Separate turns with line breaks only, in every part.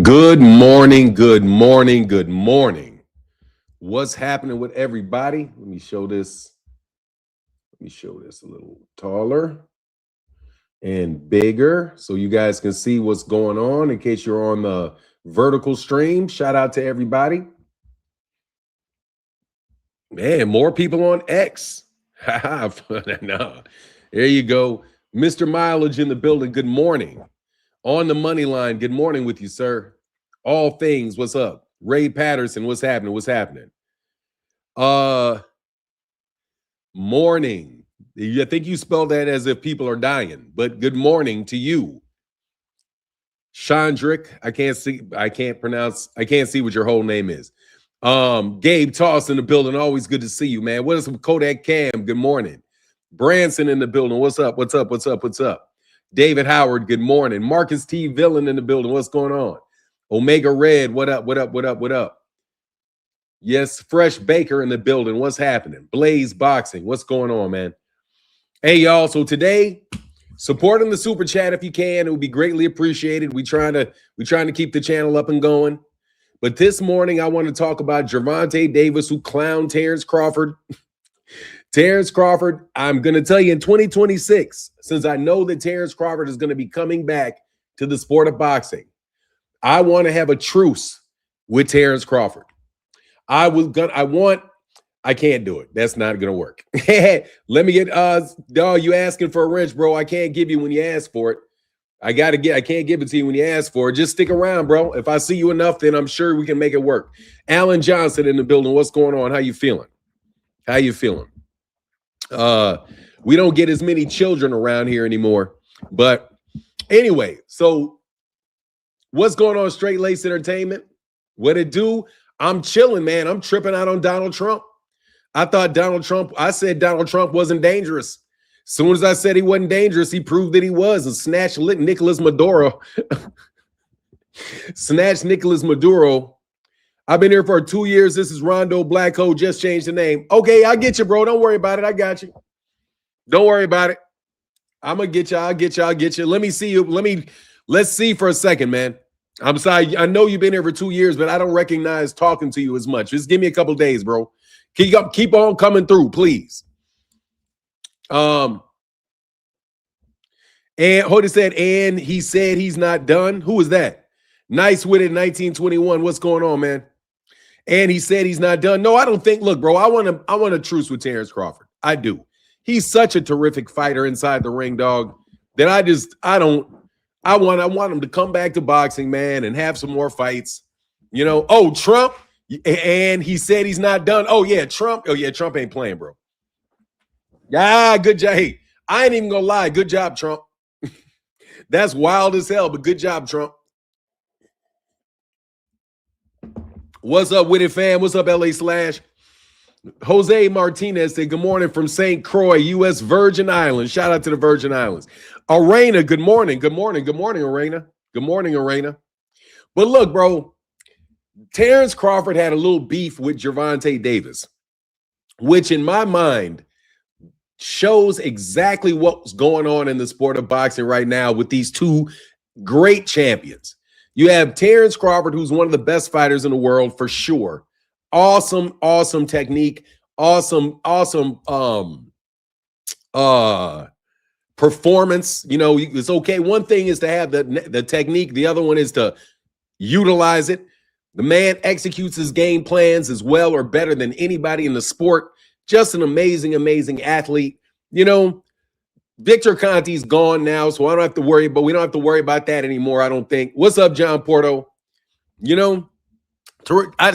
Good morning, good morning, good morning. What's happening with everybody? Let me show this. Let me show this a little taller and bigger so you guys can see what's going on in case you're on the vertical stream. Shout out to everybody. Man, more people on X. No. There you go. Mr. Mileage in the building. Good morning. On the money line. Good morning with you, sir. All things. What's up? Ray Patterson. What's happening? What's happening? Morning. I think you spelled that as if people are dying, but good morning to you. Chandrick. I can't see what your whole name is. Gabe Toss in the building. Always good to see you, man. What is some Kodak Cam? Good morning. Branson in the building. What's up? What's up? What's up? What's up? David Howard, good morning. Marcus T. Villain in the building. What's going on? Omega Red, what up? What up? What up? What up? Yes, Fresh Baker in the building. What's happening? Blaze Boxing. What's going on, man? Hey, y'all. So today, supporting the super chat if you can. It would be greatly appreciated. We trying to keep the channel up and going. But this morning, I want to talk about Gervonta Davis, who clowned Terence Crawford. Terence Crawford, I'm going to tell you in 2026, since I know that Terence Crawford is going to be coming back to the sport of boxing, I want to have a truce with Terence Crawford. I can't do it. That's not going to work. Let me get, dog, you asking for a wrench, bro. I can't give you when you ask for it. I can't give it to you when you ask for it. Just stick around, bro. If I see you enough, then I'm sure we can make it work. Alan Johnson in the building. What's going on? How you feeling? How you feeling? We don't get as many children around here anymore. But anyway, so what's going on, Straight Lace Entertainment? What it do? I'm chilling, man. I'm tripping out on Donald Trump. I said Donald Trump wasn't dangerous. As soon as I said he wasn't dangerous, he proved that he was and snatched Nicolas Maduro. Snatched Nicolas Maduro. I've been here for 2 years. This is Rondo Blacko. Just changed the name. Okay, I get you, bro. Don't worry about it. I got you. Don't worry about it. I'm gonna get you. I'll get you. Let me see you. Let's see for a second, man. I'm sorry. I know you've been here for 2 years, but I don't recognize talking to you as much. Just give me a couple days, bro. Keep on coming through, please. And Hody said, and he said he's not done. Who is that? Nice with it, 1921. What's going on, man? And he said he's not done. No, I don't think. Look, bro, I want a truce with Terence Crawford. I do. He's such a terrific fighter inside the ring, dog, that I want him to come back to boxing, man, and have some more fights. You know, oh, Trump, and he said he's not done. Oh, yeah, Trump. Oh, yeah, Trump ain't playing, bro. Yeah, good job. Hey, I ain't even gonna lie. Good job, Trump. That's wild as hell, but good job, Trump. What's up with it, fam? What's up, LA Slash? Jose Martinez said, good morning from St. Croix, U.S. Virgin Islands. Shout out to the Virgin Islands. Arena, good morning. Good morning. Good morning, Arena. Good morning, Arena. But look, bro, Terence Crawford had a little beef with Gervonta Davis, which in my mind shows exactly what's going on in the sport of boxing right now with these two great champions. You have Terence Crawford, who's one of the best fighters in the world for sure. Awesome technique, awesome performance. You know, it's okay. One thing is to have the technique. The other one is to utilize it. The man executes his game plans as well or better than anybody in the sport. Just an amazing athlete. You know, Victor Conti's gone now, so I don't have to worry, but we don't have to worry about that anymore, I don't think. What's up, John Porto? You know, a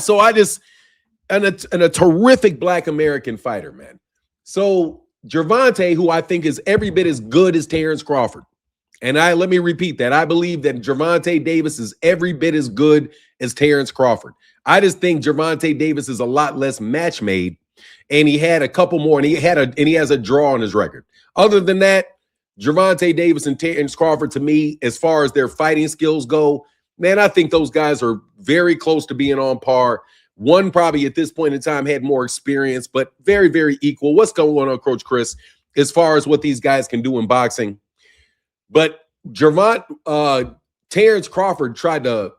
terrific Black American fighter, man. So Gervonta, who I think is every bit as good as Terence Crawford, and let me repeat that. I believe that Gervonta Davis is every bit as good as Terence Crawford. I just think Gervonta Davis is a lot less match made, and he had a couple more, and he has a draw on his record. Other than that, Gervonta Davis and Terence Crawford, to me, as far as their fighting skills go, man, I think those guys are very close to being on par. One probably at this point in time had more experience, but very equal. What's going on, Coach Chris, as far as what these guys can do in boxing? But Terence Crawford tried to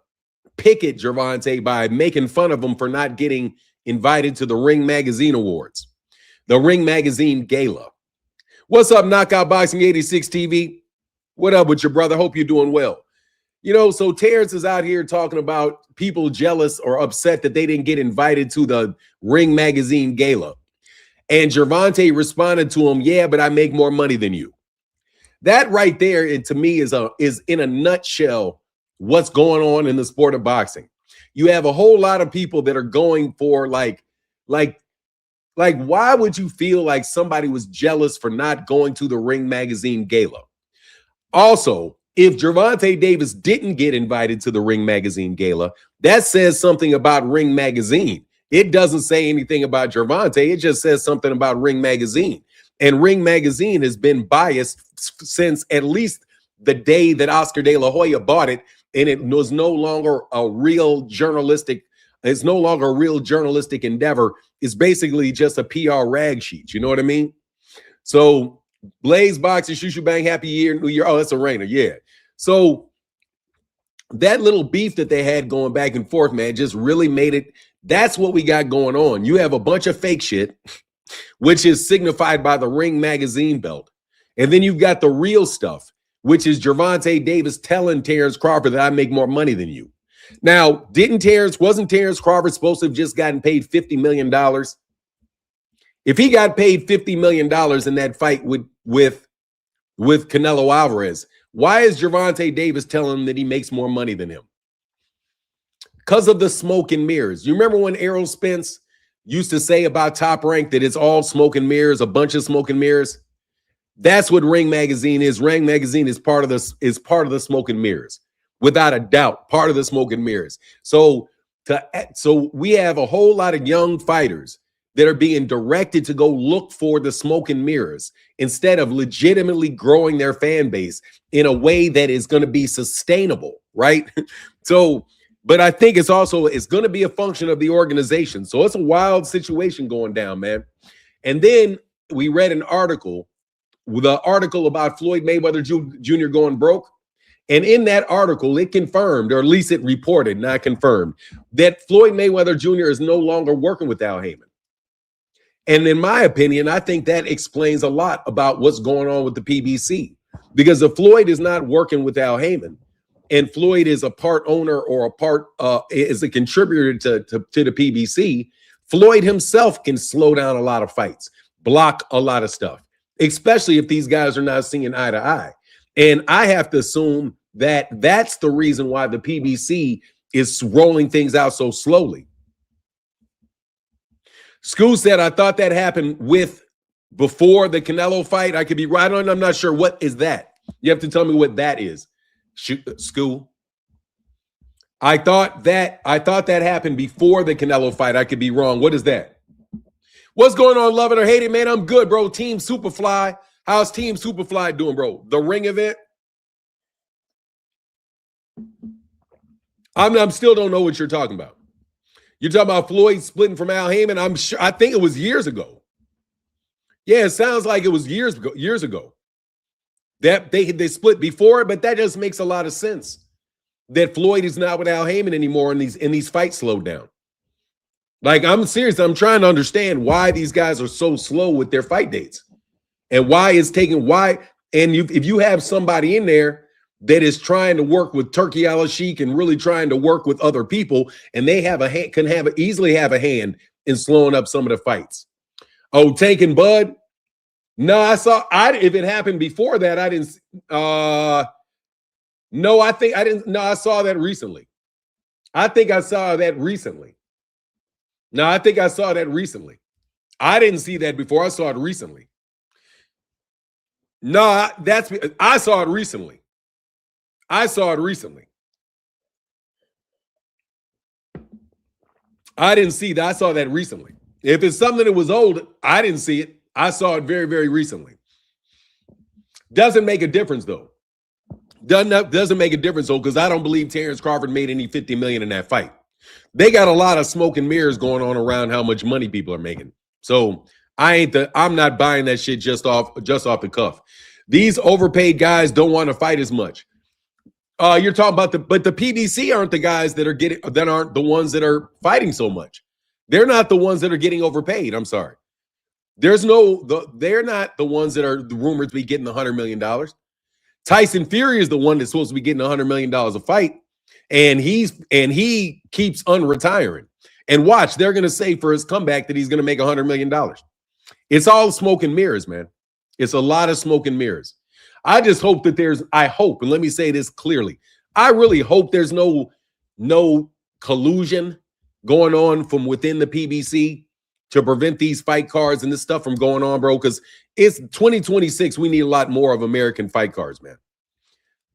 pick at Gervonta by making fun of him for not getting invited to the Ring Magazine Awards, the Ring Magazine Gala. What's up, Knockout Boxing 86 TV? What up with your brother? Hope you're doing well. You know, so Terence is out here talking about people jealous or upset that they didn't get invited to the Ring Magazine Gala. And Gervonta responded to him, yeah, but I make more money than you. That right there, it, to me, is in a nutshell what's going on in the sport of boxing. You have a whole lot of people that are going for like, why would you feel like somebody was jealous for not going to the Ring Magazine Gala? Also, if Gervonta Davis didn't get invited to the Ring Magazine Gala, that says something about Ring Magazine. It doesn't say anything about Gervonta. It just says something about Ring Magazine. And Ring Magazine has been biased since at least the day that Oscar De La Hoya bought it, and it was no longer a real journalistic, it's no longer a real journalistic endeavor. It's basically just a PR rag sheet. You know what I mean? So Blaze Boxing, Shoo Bang, Happy Year, New Year. Oh, that's a Rainer. Yeah. So that little beef that they had going back and forth, man, just really made it. That's what we got going on. You have a bunch of fake shit, which is signified by the Ring Magazine belt. And then you've got the real stuff, which is Gervonta Davis telling Terence Crawford that I make more money than you. Now, wasn't Terence Crawford supposed to have just gotten paid $50 million? If he got paid $50 million in that fight with Canelo Alvarez, why is Gervonta Davis telling him that he makes more money than him? Because of the smoke and mirrors. You remember when Errol Spence used to say about Top Rank that it's all smoke and mirrors, a bunch of smoke and mirrors? That's what Ring Magazine is. Ring Magazine is part of the smoke and mirrors, without a doubt, part of the smoke and mirrors. So we have a whole lot of young fighters that are being directed to go look for the smoke and mirrors instead of legitimately growing their fan base in a way that is going to be sustainable, right? So, but I think it's going to be a function of the organization. So it's a wild situation going down, man. And then we read an article, the article about Floyd Mayweather Jr. going broke. And in that article, it confirmed, or at least it reported, not confirmed, that Floyd Mayweather Jr. is no longer working with Al Haymon. And in my opinion, I think that explains a lot about what's going on with the PBC. Because if Floyd is not working with Al Haymon, and Floyd is a part owner or is a contributor to the PBC, Floyd himself can slow down a lot of fights, block a lot of stuff, especially if these guys are not seeing eye to eye. And I have to assume that that's the reason why the PBC is rolling things out so slowly. School said, I thought that happened before the Canelo fight. I could be right on. I'm not sure. What is that? You have to tell me what that is. School. I thought that happened before the Canelo fight. I could be wrong. What is that? What's going on? Love it or hate it, man. I'm good, bro. Team Superfly. How's Team Superfly doing, bro? The ring event? I'm still don't know what you're talking about. You're talking about Floyd splitting from Al Haymon? I think it was years ago. Yeah, it sounds like it was years ago. That they split before, but that just makes a lot of sense. That Floyd is not with Al Haymon anymore, and these fights slowed down. Like, I'm serious. I'm trying to understand why these guys are so slow with their fight dates. And why it's taking if you have somebody in there that is trying to work with Turkey Al-Sheikh and really trying to work with other people, and they easily have a hand in slowing up some of the fights. Oh, Tank and Bud? No, if it happened before that, I didn't. No, I think I didn't. No, I saw that recently. I think I saw that recently. No, I think I saw that recently. I didn't see that before. I saw it recently. No, I saw it recently. I saw it recently. I didn't see that. I saw that recently. If it's something that was old, I didn't see it. I saw it very, very recently. Doesn't make a difference, though. Doesn't make a difference, though, because I don't believe Terence Crawford made any $50 million in that fight. They got a lot of smoke and mirrors going on around how much money people are making. So I'm not buying that shit just off the cuff. These overpaid guys don't want to fight as much. You're talking about but the PBC aren't the guys that aren't the ones that are fighting so much. They're not the ones that are getting overpaid. I'm sorry. They're not the ones that are the rumored to be getting $100 million. Tyson Fury is the one that's supposed to be getting $100 million a fight, and he keeps unretiring. And watch, they're going to say for his comeback that he's going to make $100 million. It's all smoke and mirrors, man. It's a lot of smoke and mirrors. I just hope that and let me say this clearly, I really hope there's no collusion going on from within the PBC to prevent these fight cards and this stuff from going on, bro, because it's 2026. We need a lot more of American fight cards, man.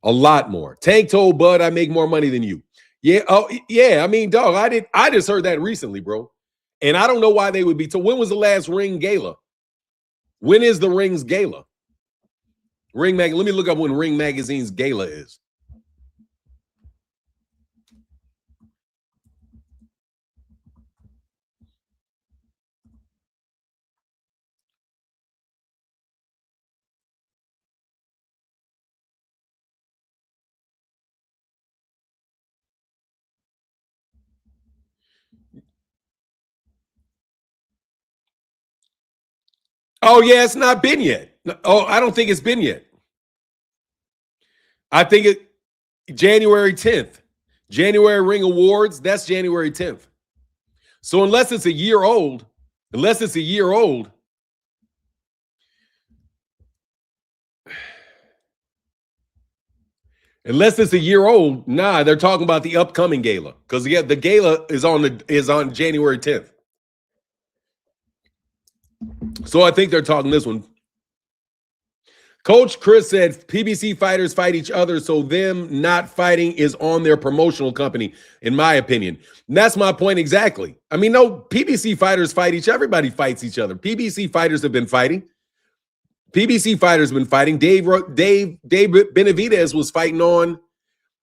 A lot more. Tank told Bud, I make more money than you. Yeah. Oh, yeah. I mean, dog, I just heard that recently, bro. And I don't know why they would be told. When was the last Ring Gala? When is the Rings Gala? Let me look up when Ring Magazine's gala is. Oh, yeah, it's not been yet. Oh, I don't think it's been yet. I think it January 10th. January Ring Awards, that's January 10th. So unless it's a year old, unless it's a year old, nah, they're talking about the upcoming gala because yeah, the gala is on January 10th. So I think they're talking this one. Coach Chris said PBC fighters fight each other, so them not fighting is on their promotional company, in my opinion. And that's my point exactly. I mean, no, PBC fighters fight each other. Everybody fights each other. PBC fighters have been fighting. PBC fighters have been fighting. David Benavidez was fighting on.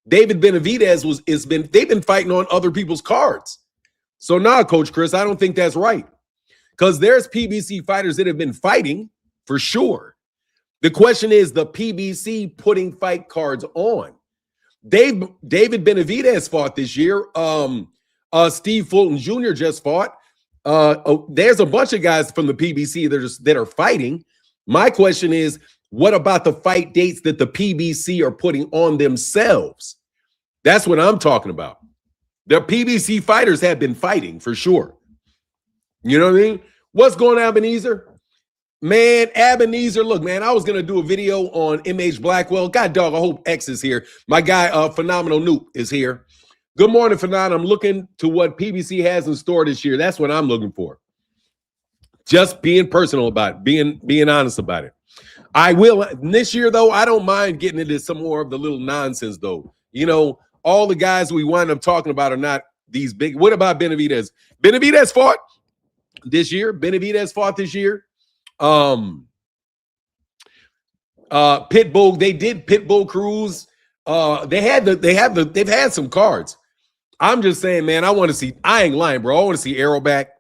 David Benavidez they've been fighting on other people's cards. So nah, Coach Chris, I don't think that's right. Because there's PBC fighters that have been fighting for sure. The question is the PBC putting fight cards on. David Benavidez fought this year. Steve Fulton Jr. just fought. There's a bunch of guys from the PBC that are fighting. My question is, what about the fight dates that the PBC are putting on themselves? That's what I'm talking about. The PBC fighters have been fighting for sure. You know what I mean? What's going on, Ebenezer? Man, Ebenezer, look, man, I was going to do a video on MH Blackwell. God, dog, I hope X is here. My guy, Phenomenal Noop, is here. Good morning, Phenomenal. I'm looking to what PBC has in store this year. That's what I'm looking for. Just being personal about it, being honest about it. I will. This year, though, I don't mind getting into some more of the little nonsense, though. You know, all the guys we wind up talking about are not these big. What about Benavidez? Benavidez fought this year. Pitbull, they did Pitbull Cruz. They've had some cards. I'm just saying, man, I ain't lying, bro. I want to see Arrow back.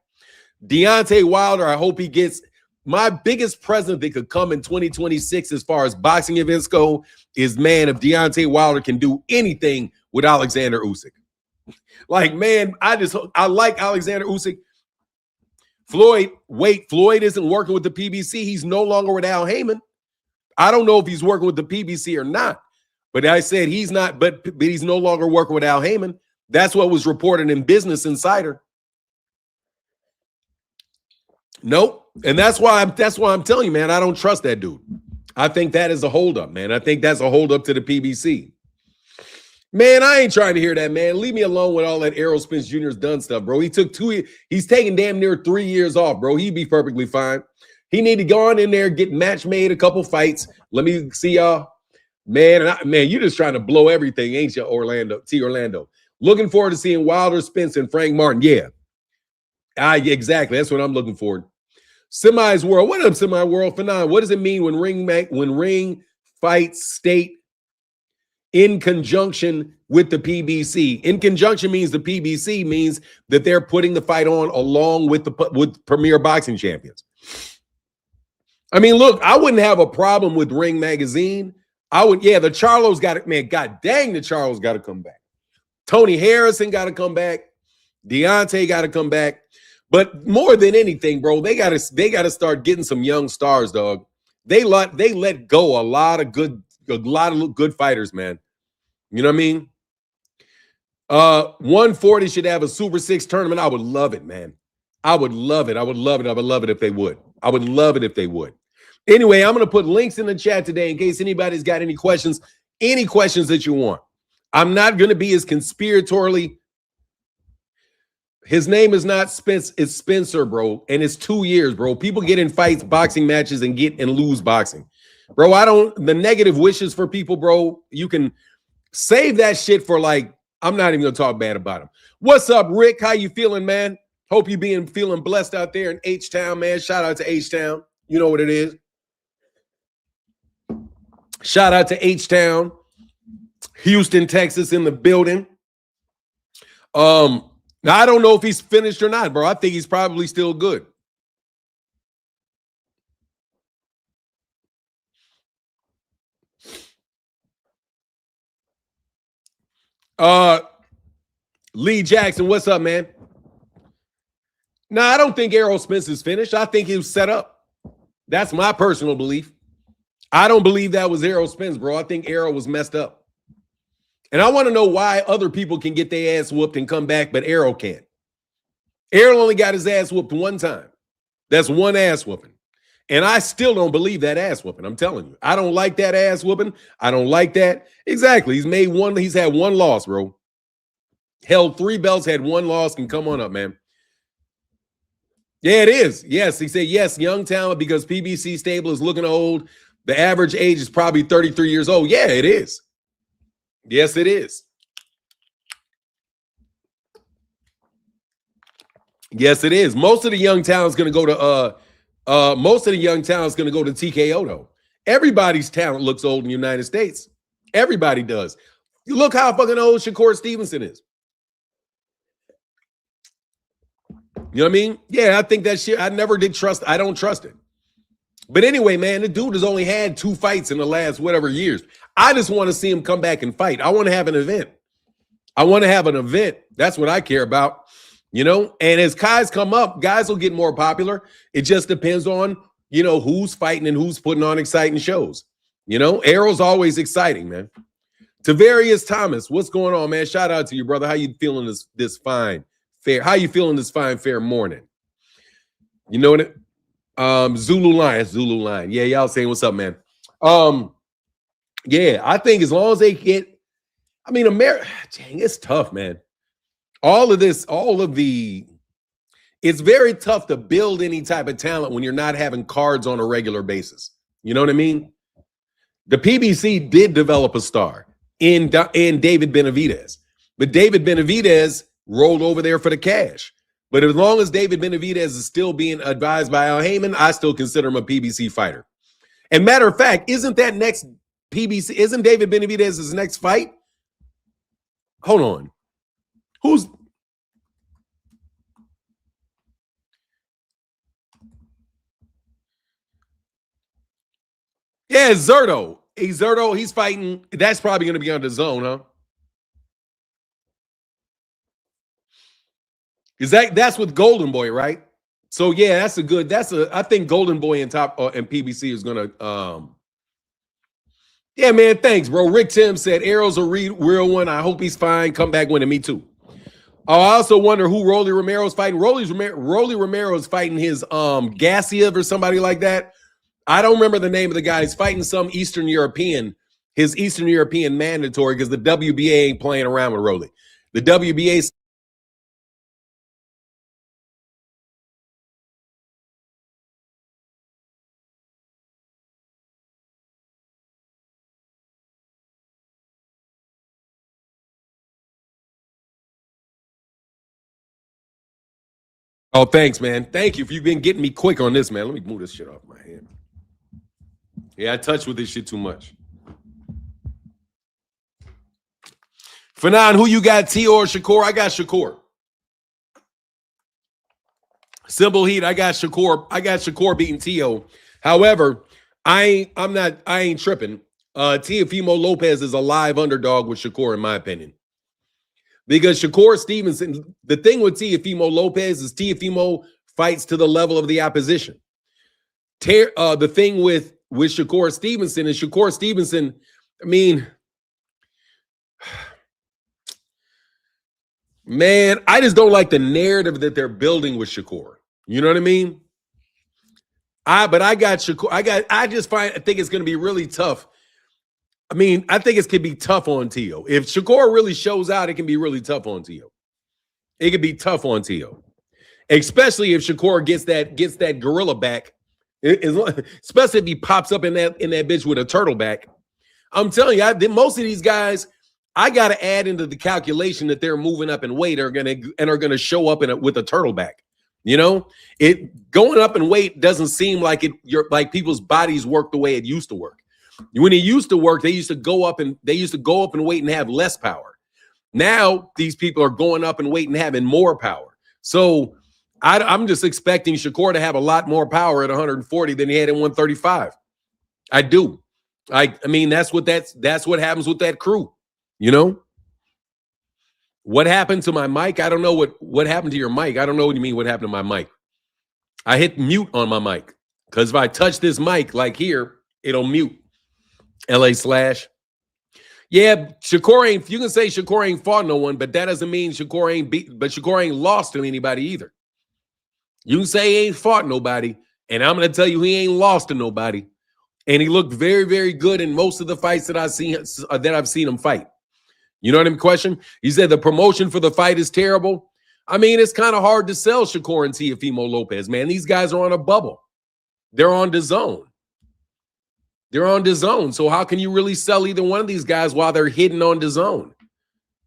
Deontay Wilder, I hope he gets my biggest present that could come in 2026 as far as boxing events go is, man, if Deontay Wilder can do anything with Alexander Usyk. Like, man, I like Alexander Usyk. Floyd isn't working with the PBC. He's no longer with Al Haymon. I don't know if he's working with the PBC or not, but I said he's not, but he's no longer working with Al Haymon. That's what was reported in Business Insider. Nope. And that's why I'm telling you, man, I don't trust that dude. I think that is a holdup, man. I think that's a holdup to the PBC. Man, I ain't trying to hear that, man. Leave me alone with all that Errol Spence Jr.'s done stuff, bro. He's taking damn near 3 years off, bro. He'd be perfectly fine. He need to go on in there, get match made, a couple fights. Let me see y'all. Man, you're just trying to blow everything, ain't you, Orlando? Looking forward to seeing Wilder, Spence, and Frank Martin. Yeah. Exactly. That's what I'm looking for. Semi's World. What up, Semi World? Phenom. What does it mean when ring fights state in conjunction with the PBC? In conjunction means the PBC means that they're putting the fight on along with Premier Boxing Champions. I mean, look, I wouldn't have a problem with Ring Magazine I would, yeah, the Charlos got it, man. God dang, the Charlos got to come back. Tony Harrison got to come back. Deontay got to come back. But more than anything, bro, they got to start getting some young stars, dog. They let go a lot of good fighters, man. You know what I mean? 140 should have a Super 6 tournament. I would love it, man. I would love it. I would love it. I would love it if they would. I would love it if they would. Anyway, I'm going to put links in the chat today in case anybody's got any questions that you want. I'm not going to be as conspiratorially. His name is not Spence, it's Spencer, bro. And it's 2 years, bro. People get in fights, boxing matches, and lose boxing. Bro, the negative wishes for people, bro, you can save that shit for like, I'm not even going to talk bad about him. What's up, Rick? How you feeling, man? Hope you feeling blessed out there in H-Town, man. Shout out to H-Town. You know what it is. Shout out to H-Town. Houston, Texas in the building. Now, I don't know if he's finished or not, bro. I think he's probably still good. Lee Jackson, what's up, man? No, I don't think Errol Spence is finished. I think he was set up. That's my personal belief. I don't believe that was Errol Spence, bro. I think Errol was messed up. And I want to know why other people can get their ass whooped and come back, but Errol can't. Errol only got his ass whooped one time. That's one ass whooping. And I still don't believe that ass whooping. I'm telling you. I don't like that ass whooping. I don't like that. Exactly. He's had one loss, bro. Held 3 belts, had 1 loss, can come on up, man. Yeah, it is. Yes, he said, yes, young talent because PBC stable is looking old. The average age is probably 33 years old. Yeah, it is. Yes, it is. Yes, it is. Most of the young talent's going to go to TKO though. Everybody's talent looks old in the United States. Everybody does. You look how fucking old Shakur Stevenson is. You know what I mean? Yeah, I think that shit. I don't trust it. But anyway, man, the dude has only had 2 fights in the last whatever years. I just want to see him come back and fight. I want to have an event. That's what I care about. You know, and as guys come up, guys will get more popular. It just depends on, you know, who's fighting and who's putting on exciting shows. You know, Errol's always exciting, man. Tavarius Thomas, what's going on, man? Shout out to you, brother. How you feeling this fine, fair? How you feeling this fine, fair morning? You know what? Zulu Line. Yeah, y'all saying what's up, man? Yeah, I think as long as they get, I mean, America, dang, it's tough, man. It's very tough to build any type of talent when you're not having cards on a regular basis. You know what I mean? The PBC did develop a star in David Benavidez, but David Benavidez rolled over there for the cash. But as long as David Benavidez is still being advised by Al Haymon, I still consider him a PBC fighter. And matter of fact, isn't David Benavidez's next fight? Hold on. Yeah, Zerto. He's fighting. That's probably going to be on the zone, huh? That's with Golden Boy, right? So yeah, I think Golden Boy and PBC is gonna yeah, man, thanks, bro. Rick Tim said Arrow's a real one. I hope he's fine. Come back winning. Me too. I also wonder who Rolly Romero's fighting. Rolly Romero's fighting his Gassiev or somebody like that. I don't remember the name of the guy. He's fighting some Eastern European, his Eastern European mandatory, because the WBA ain't playing around with Rolly. The WBA. Oh, thanks, man. Thank you. You've been getting me quick on this, man. Let me move this shit off my hand. Yeah, I touch with this shit too much. Fanon, who you got, T or Shakur? I got Shakur. Simple Heat, I got Shakur. I got Shakur beating T.O. However, I ain't tripping. Teofimo Lopez is a live underdog with Shakur, in my opinion. Because Shakur Stevenson, the thing with Teofimo Lopez is Teofimo fights to the level of the opposition. The thing with Shakur Stevenson is Shakur Stevenson, I mean, man, I just don't like the narrative that they're building with Shakur. You know what I mean? I got Shakur. I think it's going to be really tough. I mean, I think it could be tough on Tio. If Shakur really shows out, it can be really tough on Tio. It could be tough on Tio, especially if Shakur gets that gorilla back. Especially if he pops up in that bitch with a turtle back. I'm telling you, most of these guys, I got to add into the calculation that they're moving up in weight are gonna show up with a turtle back. You know, it going up in weight doesn't seem like like people's bodies work the way it used to work. When it used to work, they used to go up in weight and have less power. Now these people are going up in weight and having more power. So I'm just expecting Shakur to have a lot more power at 140 than he had at 135. I do. I mean, that's what happens with that crew. You know, what happened to my mic? I don't know what happened to your mic. I don't know what you mean. What happened to my mic? I hit mute on my mic because if I touch this mic like here, it'll mute. LA Slash. Yeah, Shakur ain't. You can say Shakur ain't fought no one, but that doesn't mean Shakur ain't lost to anybody either. You can say he ain't fought nobody, and I'm going to tell you he ain't lost to nobody. And he looked very, very good in most of the fights that I've seen him fight. You know what I mean? Question? He said the promotion for the fight is terrible. I mean, it's kind of hard to sell Shakur and Teofimo Lopez, man. These guys are on a bubble. They're on DAZN. They're on DAZN. So how can you really sell either one of these guys while they're hidden on DAZN?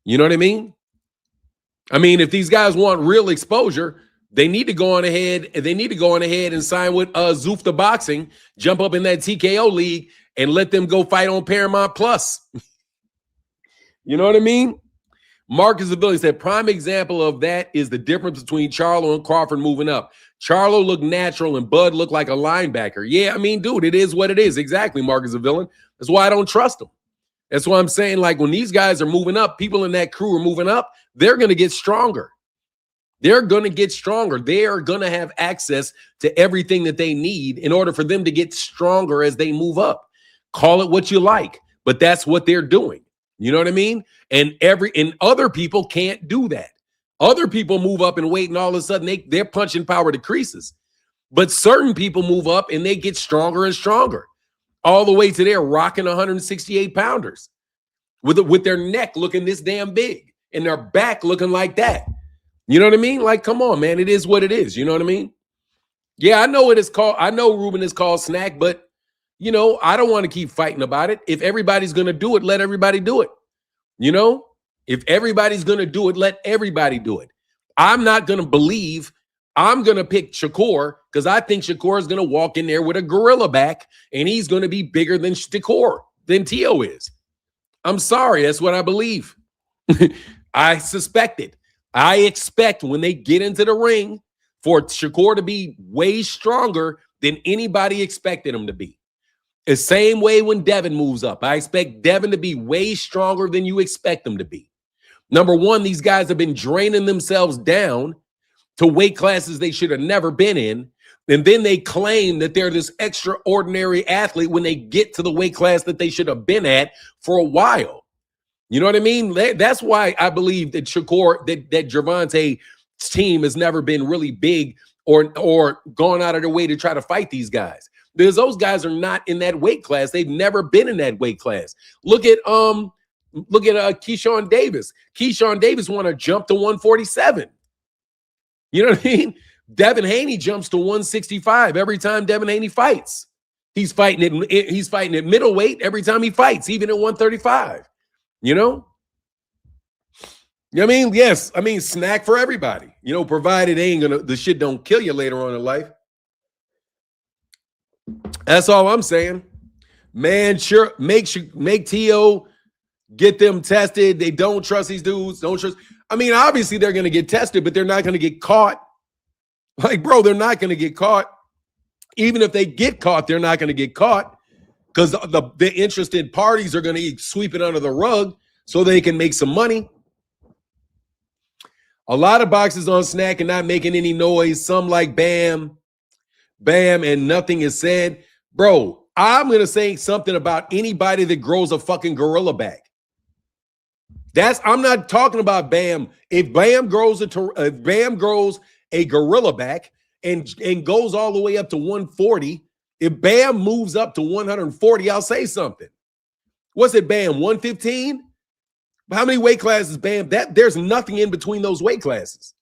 You know what I mean? I mean, if these guys want real exposure, they need to go on ahead. They need to go on ahead and sign with Zufta Boxing, jump up in that TKO league, and let them go fight on Paramount Plus. You know what I mean? Marcus Avila said, prime example of that is the difference between Charlo and Crawford moving up. Charlo looked natural and Bud looked like a linebacker. Yeah, I mean, dude, it is what it is. Exactly, Marcus Avila. That's why I don't trust them. That's why I'm saying, like, when these guys are moving up, people in that crew are moving up, they're going to get stronger. They're going to get stronger. They are going to have access to everything that they need in order for them to get stronger as they move up. Call it what you like, but that's what they're doing. You know what I mean? And other people can't do that. Other people move up in weight and all of a sudden their punching power decreases. But certain people move up and they get stronger and stronger, all the way to they're rocking 168 pounders with their neck looking this damn big and their back looking like that. You know what I mean? Like, come on, man. It is what it is. You know what I mean? Yeah, I know Ruben is called snack, but you know, I don't want to keep fighting about it. If everybody's going to do it, let everybody do it. You know, if everybody's going to do it, let everybody do it. I'm not going to believe I'm going to pick Shakur because I think Shakur is going to walk in there with a gorilla back and he's going to be bigger than Tio is. I'm sorry. That's what I believe. I suspect it. I expect when they get into the ring for Shakur to be way stronger than anybody expected him to be. The same way when Devin moves up. I expect Devin to be way stronger than you expect him to be. Number one, these guys have been draining themselves down to weight classes they should have never been in. And then they claim that they're this extraordinary athlete when they get to the weight class that they should have been at for a while. You know what I mean? That's why I believe that that Gervonta's team has never been really big or gone out of their way to try to fight these guys. Because those guys are not in that weight class. They've never been in that weight class. Look at Keyshawn Davis. Keyshawn Davis want to jump to 147. You know what I mean? Devin Haney jumps to 165 every time Devin Haney fights. He's fighting at middleweight every time he fights, even at 135. You know? You know what I mean? Yes. I mean, snack for everybody. You know, provided the shit don't kill you later on in life. That's all I'm saying. Man, sure, make T.O. get them tested. They don't trust these dudes. Don't trust. I mean, obviously they're going to get tested, but they're not going to get caught. Like, bro, they're not going to get caught. Even if they get caught, they're not going to get caught. because the interested parties are going to sweep it under the rug so they can make some money. A lot of boxers on Snack and not making any noise. Some like Bam, and nothing is said. Bro, I'm going to say something about anybody that grows a fucking gorilla back. I'm not talking about Bam. If Bam grows a gorilla back and goes all the way up to 140, if Bam moves up to 140, I'll say something. What's it, Bam? 115? How many weight classes, Bam? There's nothing in between those weight classes.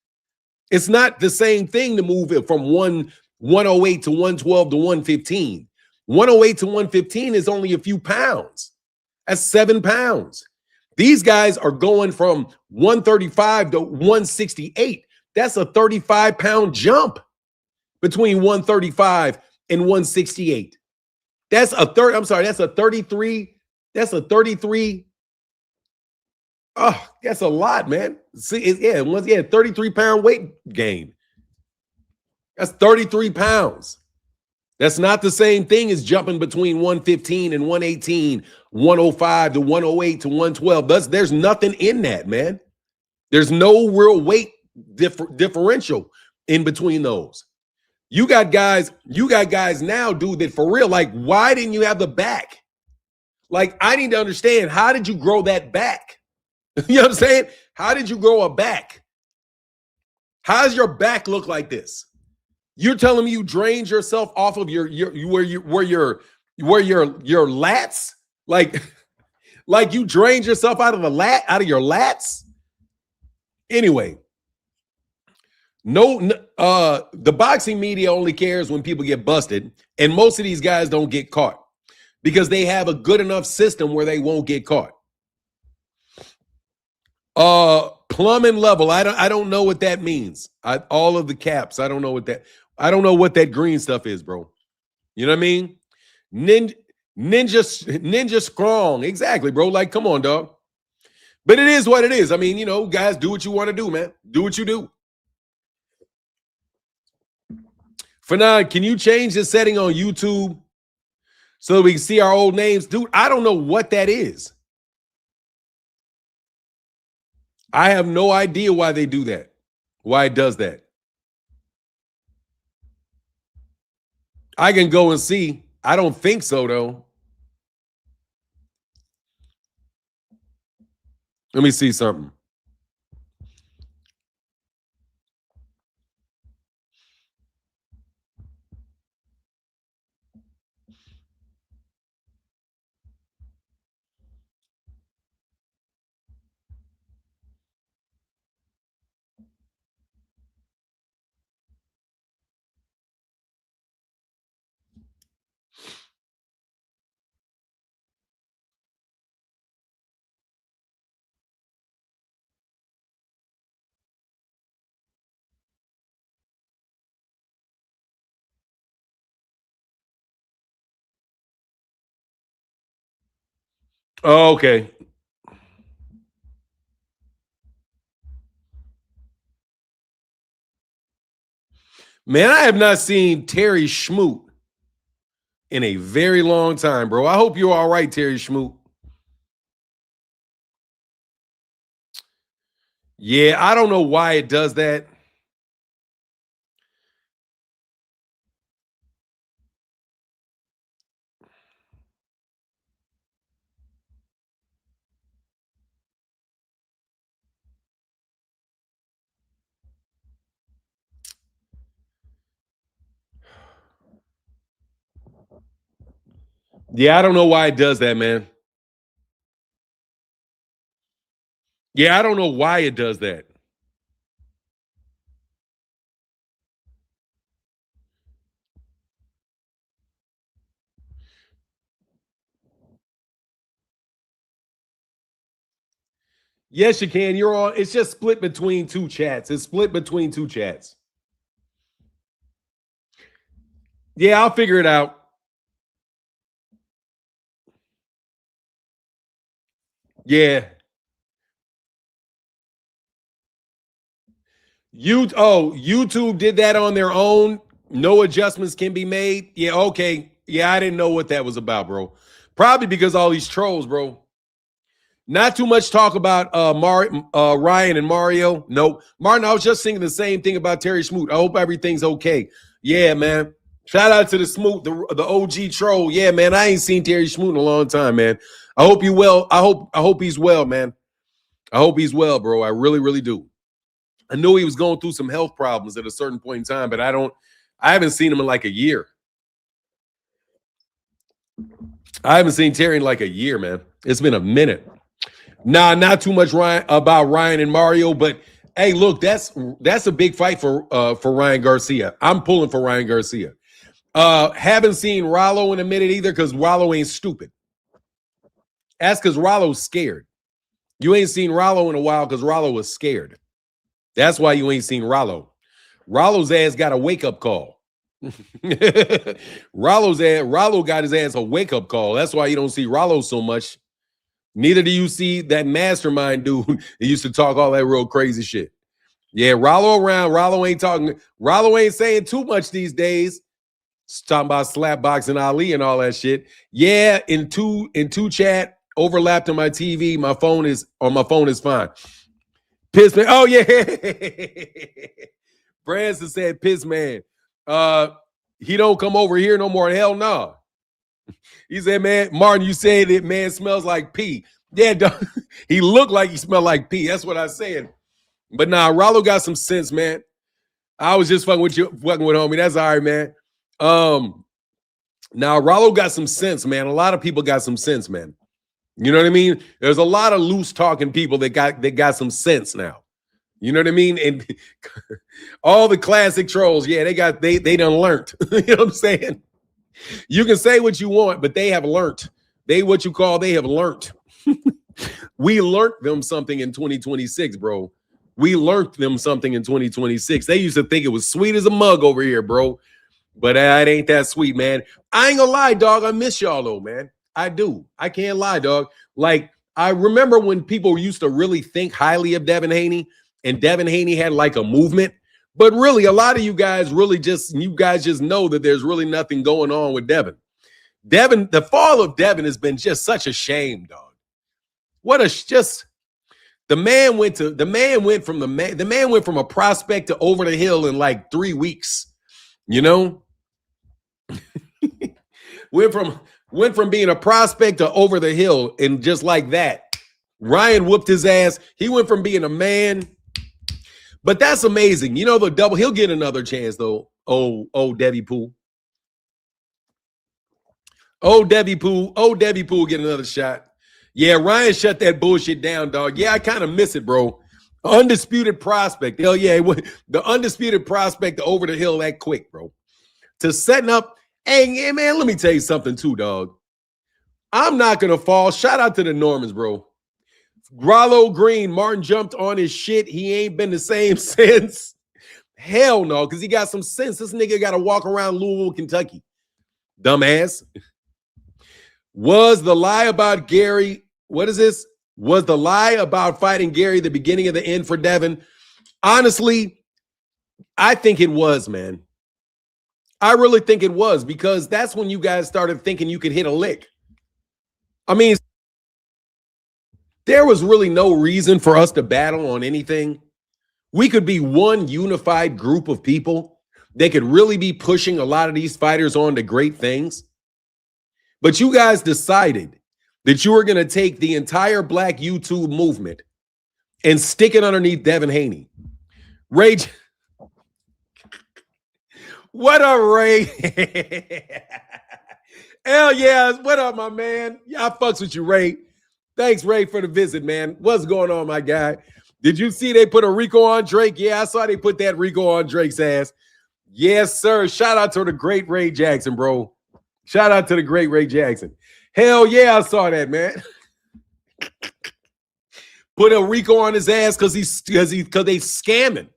It's not the same thing to move it from 108 to 112 to 115. 108 to 115 is only a few pounds. That's 7 pounds. These guys are going from 135 to 168. That's a 35-pound jump between 135 and 168. That's a 33. That's a 33. Oh, that's a lot, man. See, 33-pound weight gain. That's 33 pounds. That's not the same thing as jumping between 115 and 118, 105 to 108 to 112. There's nothing in that, man. There's no real weight differential in between those. You got guys now, dude, that for real, like, why didn't you have the back? Like, I need to understand, how did you grow that back? You know what I'm saying? How did you grow a back? How does your back look like this? You're telling me you drained yourself off of your lats? Like you drained yourself out of your lats? Anyway, the boxing media only cares when people get busted, and most of these guys don't get caught because they have a good enough system where they won't get caught. Plumb and level. I don't know what that means. All of the caps. I don't know what that green stuff is, bro. You know what I mean? Ninja strong. Exactly, bro. Like, come on, dog. But it is what it is. I mean, you know, guys, do what you want to do, man. Do what you do. For now, can you change the setting on YouTube so that we can see our old names? Dude, I don't know what that is. I have no idea why they do that. Why it does that. I can go and see. I don't think so, though. Let me see something. Oh, okay. Man, I have not seen Terry Schmoot in a very long time, bro. I hope you're all right, Terry Schmoot. Yeah, I don't know why it does that. Yeah, I don't know why it does that, man. Yeah, I don't know why it does that. Yes, you can. You're on. It's just split between two chats. It's split between two chats. Yeah, I'll figure it out. Yeah. YouTube did that on their own. No adjustments can be made. Yeah, okay. I didn't know what that was about, bro. Probably because all these trolls, bro. Not too much talk about Ryan and Mario. Nope. Martin, I was just thinking the same thing about Terry Smoot. I hope everything's okay. Yeah, man. Shout out to the Smoot, the OG troll. Yeah, man. I ain't seen Terry Smoot in a long time, man. I hope you well. I hope he's well, man. I hope he's well, bro. I really, really do. I knew he was going through some health problems at a certain point in time, but I haven't seen him in like a year. I haven't seen Terry in like a year, man. It's been a minute. Nah, not too much about Ryan and Mario, but hey, look, that's a big fight for Ryan Garcia. I'm pulling for Ryan Garcia. Haven't seen Rollo in a minute either because Rollo ain't stupid. That's because Rollo's scared. You ain't seen Rollo in a while because Rollo was scared. That's why you ain't seen Rollo. Rollo's ass got a wake-up call. Rollo got his ass a wake-up call. That's why you don't see Rollo so much. Neither do you see that mastermind dude that used to talk all that real crazy shit. Yeah, Rollo around. Rollo ain't talking. Rollo ain't saying too much these days. He's talking about slapboxing Ali and all that shit. Yeah, in two chat overlapped on my TV. My phone is fine. Piss man. Oh yeah. Branson said piss man. He don't come over here no more. Hell no. Nah. He said, man, Martin, you said it, man, smells like pee. Yeah, he looked like he smelled like pee. That's what I said. But nah, Rollo got some sense, man. I was just fucking with homie. That's all right, man. Now Rollo got some sense, man. A lot of people got some sense, man. You know what I mean? There's a lot of loose talking people that got some sense now. You know what I mean? And all the classic trolls, yeah, they done learned. You know what I'm saying? You can say what you want, but they have learned. They have learned. We learned them something in 2026, bro. We learned them something in 2026. They used to think it was sweet as a mug over here, bro. But it ain't that sweet, man. I ain't gonna lie, dog. I miss y'all though, man. I do. I can't lie, dog. Like, I remember when people used to really think highly of Devin Haney, and Devin Haney had like a movement. But really, a lot of you guys just know that there's really nothing going on with Devin. The fall of Devin has been just such a shame, dog. The man went from a prospect to over the hill in like 3 weeks. You know? went from being a prospect to over the hill, and just like that. Ryan whooped his ass. He went from being a man. But that's amazing. You know, the double, he'll get another chance, though. Oh, Debbie Pooh. Oh, Debbie Pooh will get another shot. Yeah, Ryan shut that bullshit down, dog. Yeah, I kind of miss it, bro. Undisputed prospect. Hell yeah, the undisputed prospect over the hill that quick, bro. To setting up, hey, man, let me tell you something too, dog. I'm not going to fall. Shout out to the Normans, bro. Rollo Green, Martin jumped on his shit. He ain't been the same since. Hell no, because he got some sense. This nigga got to walk around Louisville, Kentucky. Dumbass. Was the lie about Gary, what is this? Was the lie about fighting Gary the beginning of the end for Devin? Honestly, I think it was, man. I really think it was, because that's when you guys started thinking you could hit a lick. I mean, there was really no reason for us to battle on anything. We could be one unified group of people. They could really be pushing a lot of these fighters on to great things. But you guys decided that you were going to take the entire Black YouTube movement and stick it underneath Devin Haney. Ray, what up, Ray? Hell yeah. What up, my man? Yeah, I fucks with you, Ray. Thanks, Ray, for the visit, man. What's going on, my guy? Did you see they put a Rico on Drake? Yeah, I saw they put that Rico on Drake's ass. Yes, sir. Shout out to the great Ray Jackson, bro. Shout out to the great Ray Jackson. Hell yeah, I saw that, man. Put a Rico on his ass because they scamming.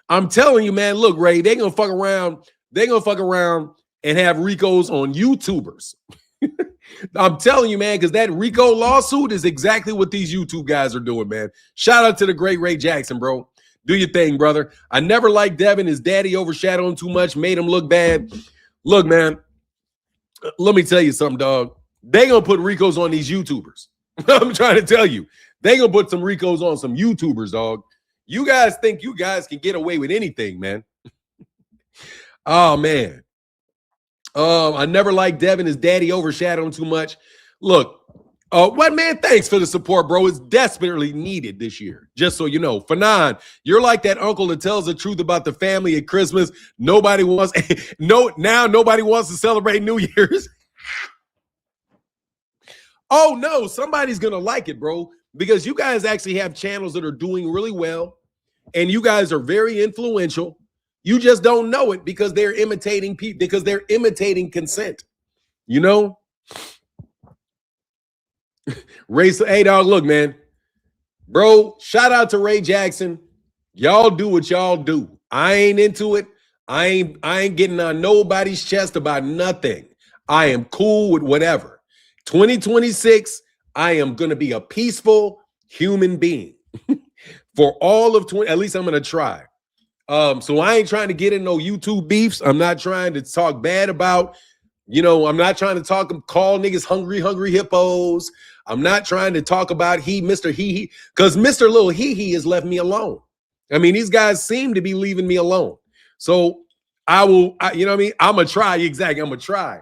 I'm telling you, man. Look, Ray, they gonna fuck around. They gonna fuck around and have Ricos on YouTubers. I'm telling you, man, because that Rico lawsuit is exactly what these YouTube guys are doing, man. Shout out to the great Ray Jackson, bro. Do your thing, brother. I never liked Devin. His daddy overshadowed him too much, made him look bad. Look, man, Let me tell you something, dog. They gonna put Ricos on these YouTubers. I'm trying to tell you. They gonna put some Ricos on some YouTubers, dog. You guys think you guys can get away with anything, man. Oh, man. I never liked Devin. His daddy overshadowed him too much. Look, what, man? Thanks for the support, bro. It's desperately needed this year. Just so you know. Fanon, you're like that uncle that tells the truth about the family at Christmas. Nobody wants now nobody wants to celebrate New Year's. Oh, no, somebody's gonna like it, bro, because you guys actually have channels that are doing really well, and you guys are very influential. You just don't know it because they're imitating people, because they're imitating consent. You know? Hey, dog, look, man. Bro, shout out to Ray Jackson. Y'all do what y'all do. I ain't into it. I ain't getting on nobody's chest about nothing. I am cool with whatever. 2026, I am going to be a peaceful human being. For all of 20, at least I'm going to try. So I ain't trying to get in no YouTube beefs. I'm not trying to talk bad about, I'm not trying to call niggas hungry hippos. I'm not trying to talk about Mr. He, because Mr. Little He has left me alone. I mean, these guys seem to be leaving me alone. So you know what I mean? I'm going to try. Exactly. I'm going to try.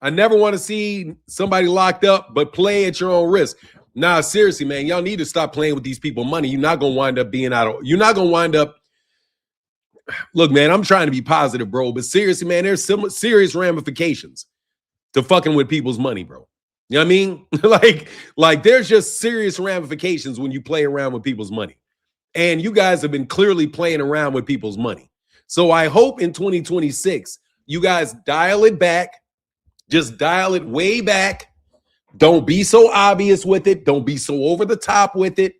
I never want to see somebody locked up, but play at your own risk. Nah, seriously, man, y'all need to stop playing with these people money. You're not going to wind up you're not going to wind up. Look, man, I'm trying to be positive, bro, but seriously, man, there's some serious ramifications to fucking with people's money, bro. You know what I mean? like there's just serious ramifications when you play around with people's money. And you guys have been clearly playing around with people's money. So I hope in 2026, you guys dial it back. Just dial it way back. Don't be so obvious with it. Don't be so over the top with it.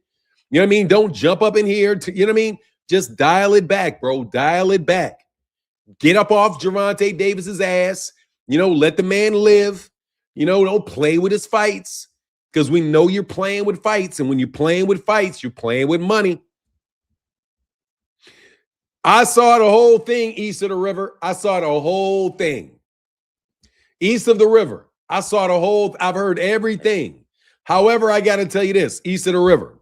You know what I mean? Don't jump up in here. You know what I mean? Just dial it back, bro. Dial it back. Get up off Gervonta Davis's ass. Let the man live. Don't play with his fights, because we know you're playing with fights. And when you're playing with fights, you're playing with money. I saw the whole thing east of the river. I saw the whole thing. East of the river. I've heard everything. However, I got to tell you this, east of the river.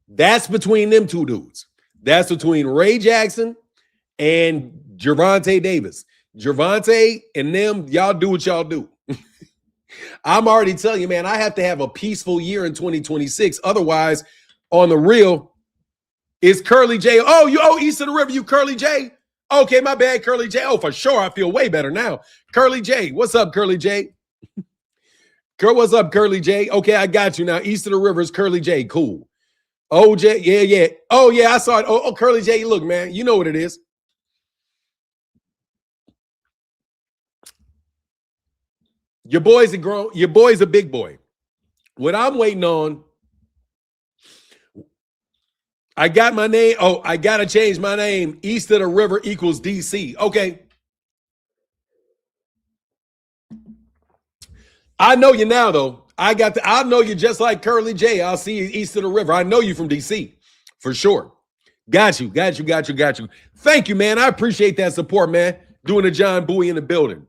That's between them two dudes. That's between Ray Jackson and Gervonta Davis. Gervonta and them, y'all do what y'all do. I'm already telling you, man, I have to have a peaceful year in 2026. Otherwise, on the real, it's Curly J. East of the river, you Curly J. Okay, my bad, Curly J. Oh, for sure. I feel way better now. Curly J. What's up, Curly J? What's up, Curly J? Okay, I got you now. East of the river is Curly J. Cool. OJ, yeah. Oh, yeah, I saw it. Oh, Curly J, look, man, you know what it is. Your boy's a big boy. What I'm waiting on, I got my name. Oh, I got to change my name. East of the river equals DC. Okay. I know you now, though. I know you just like Curly J. I'll see you east of the river. I know you from DC for sure. Got you. Thank you, man. I appreciate that support, man. Doing a John Bowie in the building.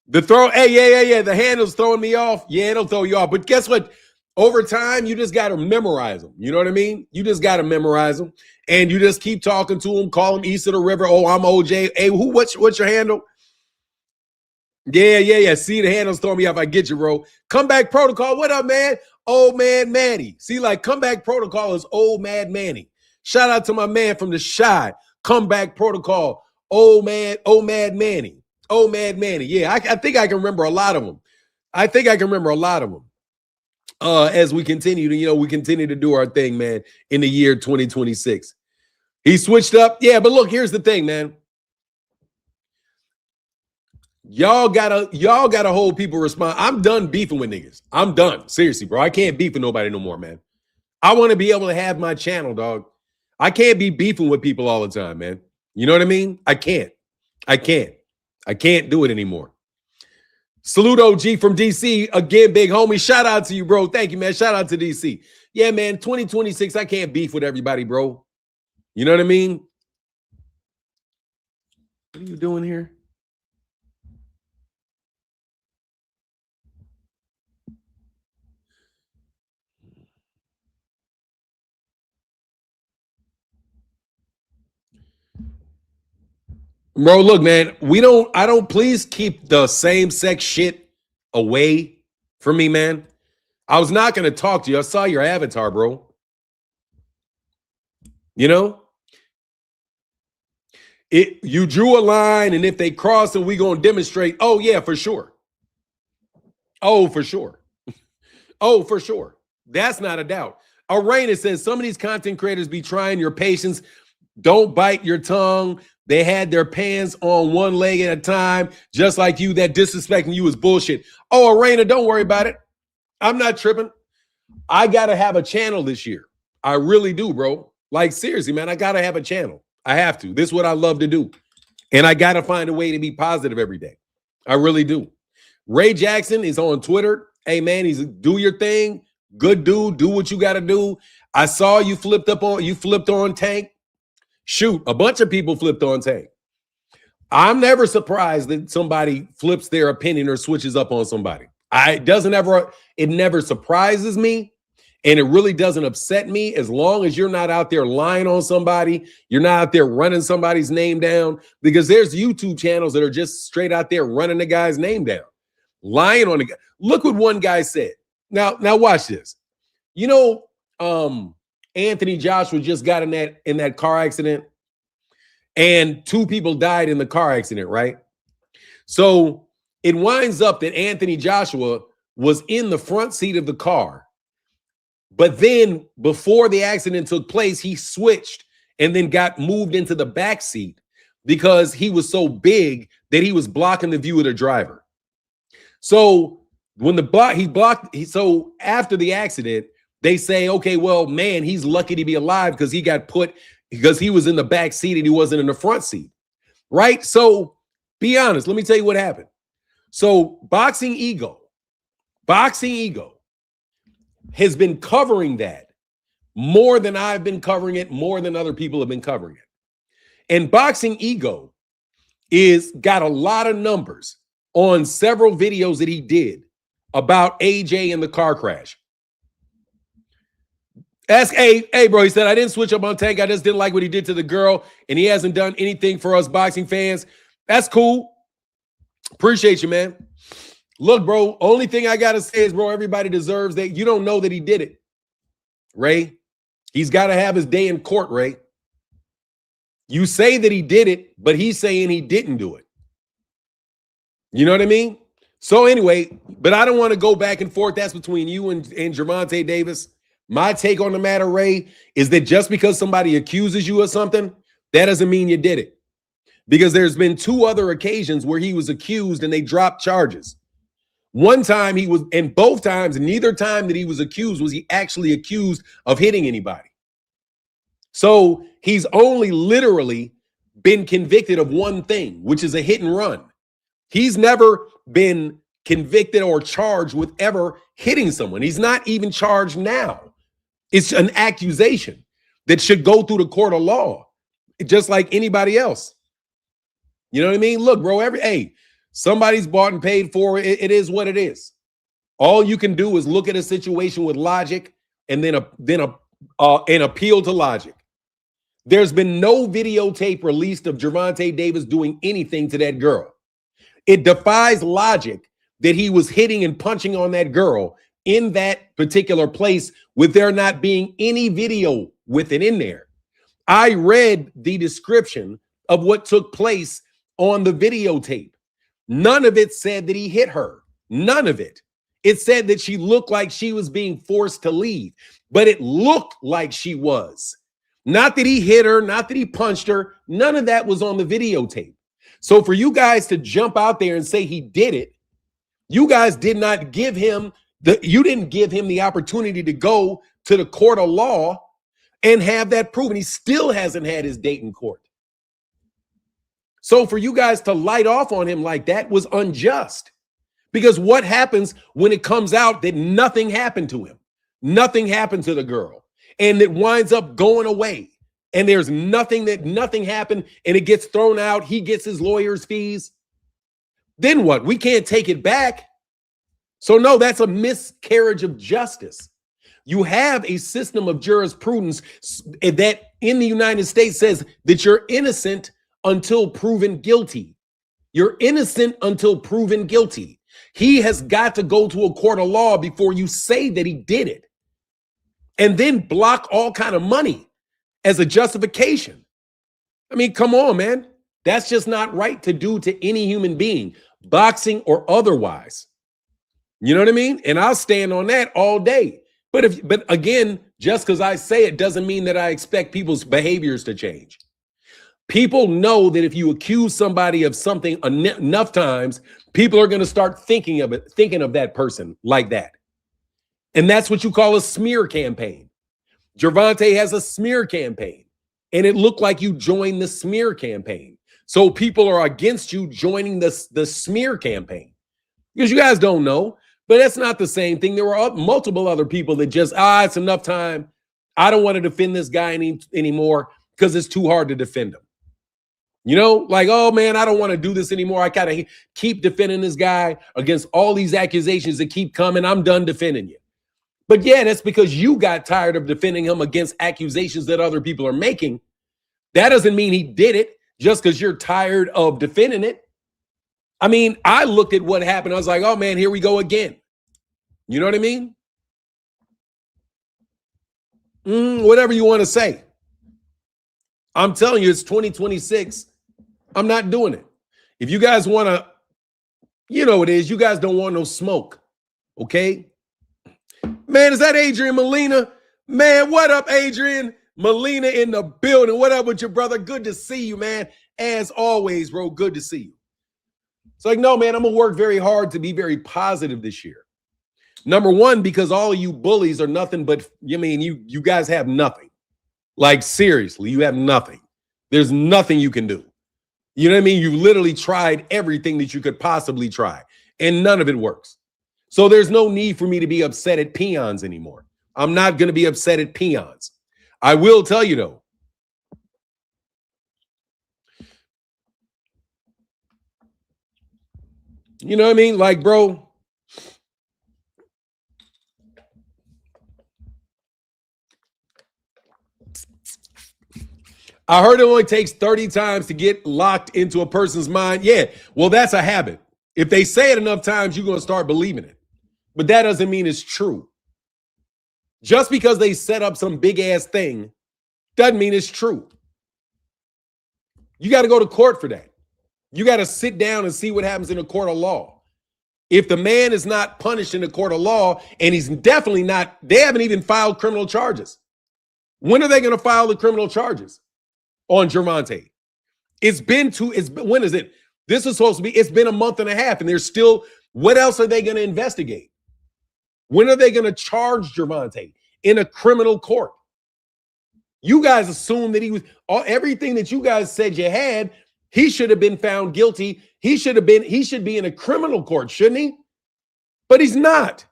The throw, hey, yeah. The handle's throwing me off. Yeah, it'll throw you off. But guess what? Over time, you just got to memorize them. You know what I mean? You just got to memorize them. And you just keep talking to them, call them east of the river. Oh, I'm OJ. Hey, what's your handle? Yeah. See, the handle's throwing me off. I get you, bro. Comeback Protocol. What up, man? Old Man Manny. See, like Comeback Protocol is Old Mad Manny. Shout out to my man from the Shy. Comeback Protocol. Old Mad Manny. Old Mad Manny. Yeah, I think I can remember a lot of them. As we continue to do our thing, man, in the year 2026. He switched up. Yeah, but look, here's the thing, man. Y'all gotta hold people responsible. I'm done beefing with niggas. I'm done. Seriously, bro. I can't beef with nobody no more, man. I want to be able to have my channel, dog. I can't be beefing with people all the time, man. You know what I mean? I can't do it anymore. Salute OG from DC. Again, big homie. Shout out to you, bro. Thank you, man. Shout out to DC. Yeah, man. 2026, I can't beef with everybody, bro. You know what I mean? What are you doing here? Bro, look, man, I don't, please keep the same sex shit away from me, man. I was not going to talk to you. I saw your avatar, bro. You know, you drew a line, and if they cross and we going to demonstrate, oh, yeah, for sure. Oh, for sure. Oh, for sure. That's not a doubt. Arena says some of these content creators be trying your patience. Don't bite your tongue. They had their pants on one leg at a time, just like you. That disrespecting you is bullshit. Oh, Arena, don't worry about it. I'm not tripping. I got to have a channel this year. I really do, bro. Like, seriously, man, I got to have a channel. I have to. This is what I love to do. And I got to find a way to be positive every day. I really do. Ray Jackson is on Twitter. Hey, man, he's do your thing. Good dude. Do what you got to do. I saw you flipped on Tank. Shoot, a bunch of people flipped on Tank. I'm never surprised that somebody flips their opinion or switches up on somebody. It never surprises me, and it really doesn't upset me as long as you're not out there lying on somebody, you're not out there running somebody's name down, because there's YouTube channels that are just straight out there running the guy's name down, lying on the guy. Look what one guy said. Now watch this. You know, Anthony Joshua just got in that car accident, and 2 people died in the car accident, right? So it winds up that Anthony Joshua was in the front seat of the car, but then before the accident took place, he switched and then got moved into the back seat because he was so big that he was blocking the view of the driver. So when so after the accident, they say, okay, well, man, he's lucky to be alive because he was in the back seat and he wasn't in the front seat, right? So be honest. Let me tell you what happened. So Boxing Ego has been covering that more than I've been covering it, more than other people have been covering it. And Boxing Ego got a lot of numbers on several videos that he did about AJ and the car crash. Ask hey, bro, he said, I didn't switch up on Tank. I just didn't like what he did to the girl, and he hasn't done anything for us boxing fans. That's cool. Appreciate you, man. Look, bro, only thing I got to say is, bro, everybody deserves that. You don't know that he did it, Ray. He's got to have his day in court, Ray. You say that he did it, but he's saying he didn't do it. You know what I mean? So anyway, but I don't want to go back and forth. That's between you and Gervonta Davis. My take on the matter, Ray, is that just because somebody accuses you of something, that doesn't mean you did it. Because there's been 2 other occasions where he was accused and they dropped charges. One time he was, and both times, neither time that he was accused was he actually accused of hitting anybody. So he's only literally been convicted of one thing, which is a hit and run. He's never been convicted or charged with ever hitting someone. He's not even charged now. It's an accusation that should go through the court of law, just like anybody else. You know what I mean? Look, bro, somebody's bought and paid for it. It is what it is. All you can do is look at a situation with logic and then an appeal to logic. There's been no videotape released of Gervonta Davis doing anything to that girl. It defies logic that he was hitting and punching on that girl in that particular place with there not being any video with it in there. I read the description of what took place on the videotape. None of it said that he hit her. None of it. It said that she looked like she was being forced to leave, but it looked like she was. Not that he hit her, not that he punched her. None of that was on the videotape. So for you guys to jump out there and say he did it, you guys did not give him you didn't give him the opportunity to go to the court of law and have that proven. He still hasn't had his date in court. So for you guys to light off on him like that was unjust, because what happens when it comes out that nothing happened to him? Nothing happened to the girl, and it winds up going away, and there's nothing happened, and it gets thrown out. He gets his lawyer's fees. Then what? We can't take it back. So no, that's a miscarriage of justice. You have a system of jurisprudence that in the United States says that you're innocent until proven guilty. You're innocent until proven guilty. He has got to go to a court of law before you say that he did it. And then block all kind of money as a justification. I mean, come on, man. That's just not right to do to any human being, boxing or otherwise. You know what I mean? And I'll stand on that all day. But again, just because I say it doesn't mean that I expect people's behaviors to change. People know that if you accuse somebody of something enough times, people are going to start thinking of that person like that. And that's what you call a smear campaign. Gervonta has a smear campaign, and it looked like you joined the smear campaign. So people are against you joining the smear campaign because you guys don't know. But that's not the same thing. There were multiple other people that just, it's enough time. I don't want to defend this guy anymore because it's too hard to defend him. You know, like, oh, man, I don't want to do this anymore. I got to keep defending this guy against all these accusations that keep coming. I'm done defending you. But, yeah, that's because you got tired of defending him against accusations that other people are making. That doesn't mean he did it just because you're tired of defending it. I mean, I looked at what happened. I was like, oh, man, here we go again. You know what I mean? Whatever you want to say. I'm telling you, it's 2026. I'm not doing it. If you guys want to, you know what it is. You guys don't want no smoke. Okay? Man, is that Adrian Molina? Man, what up, Adrian? Molina in the building. What up with your brother? Good to see you, man. As always, bro, good to see you. It's like, no, man, I'm going to work very hard to be very positive this year. Number one, because all of you bullies are nothing but, you guys have nothing. Like, seriously, you have nothing. There's nothing you can do. You know what I mean? You literally tried everything that you could possibly try, and none of it works. So there's no need for me to be upset at peons anymore. I'm not going to be upset at peons. I will tell you, though. You know what I mean? Like, bro, I heard it only takes 30 times to get locked into a person's mind. Yeah, well, that's a habit. If they say it enough times, you're going to start believing it. But that doesn't mean it's true. Just because they set up some big-ass thing doesn't mean it's true. You got to go to court for that. You got to sit down and see what happens in a court of law. If the man is not punished in a court of law, and he's definitely not, they haven't even filed criminal charges. When are they going to file the criminal charges on Gervonta? When is it? This is supposed to be, it's been a month and a half, and there's still, what else are they going to investigate? When are they going to charge Gervonta in a criminal court? You guys assume that everything that you guys said you had, he should have been found guilty. He should be in a criminal court, shouldn't he? But he's not.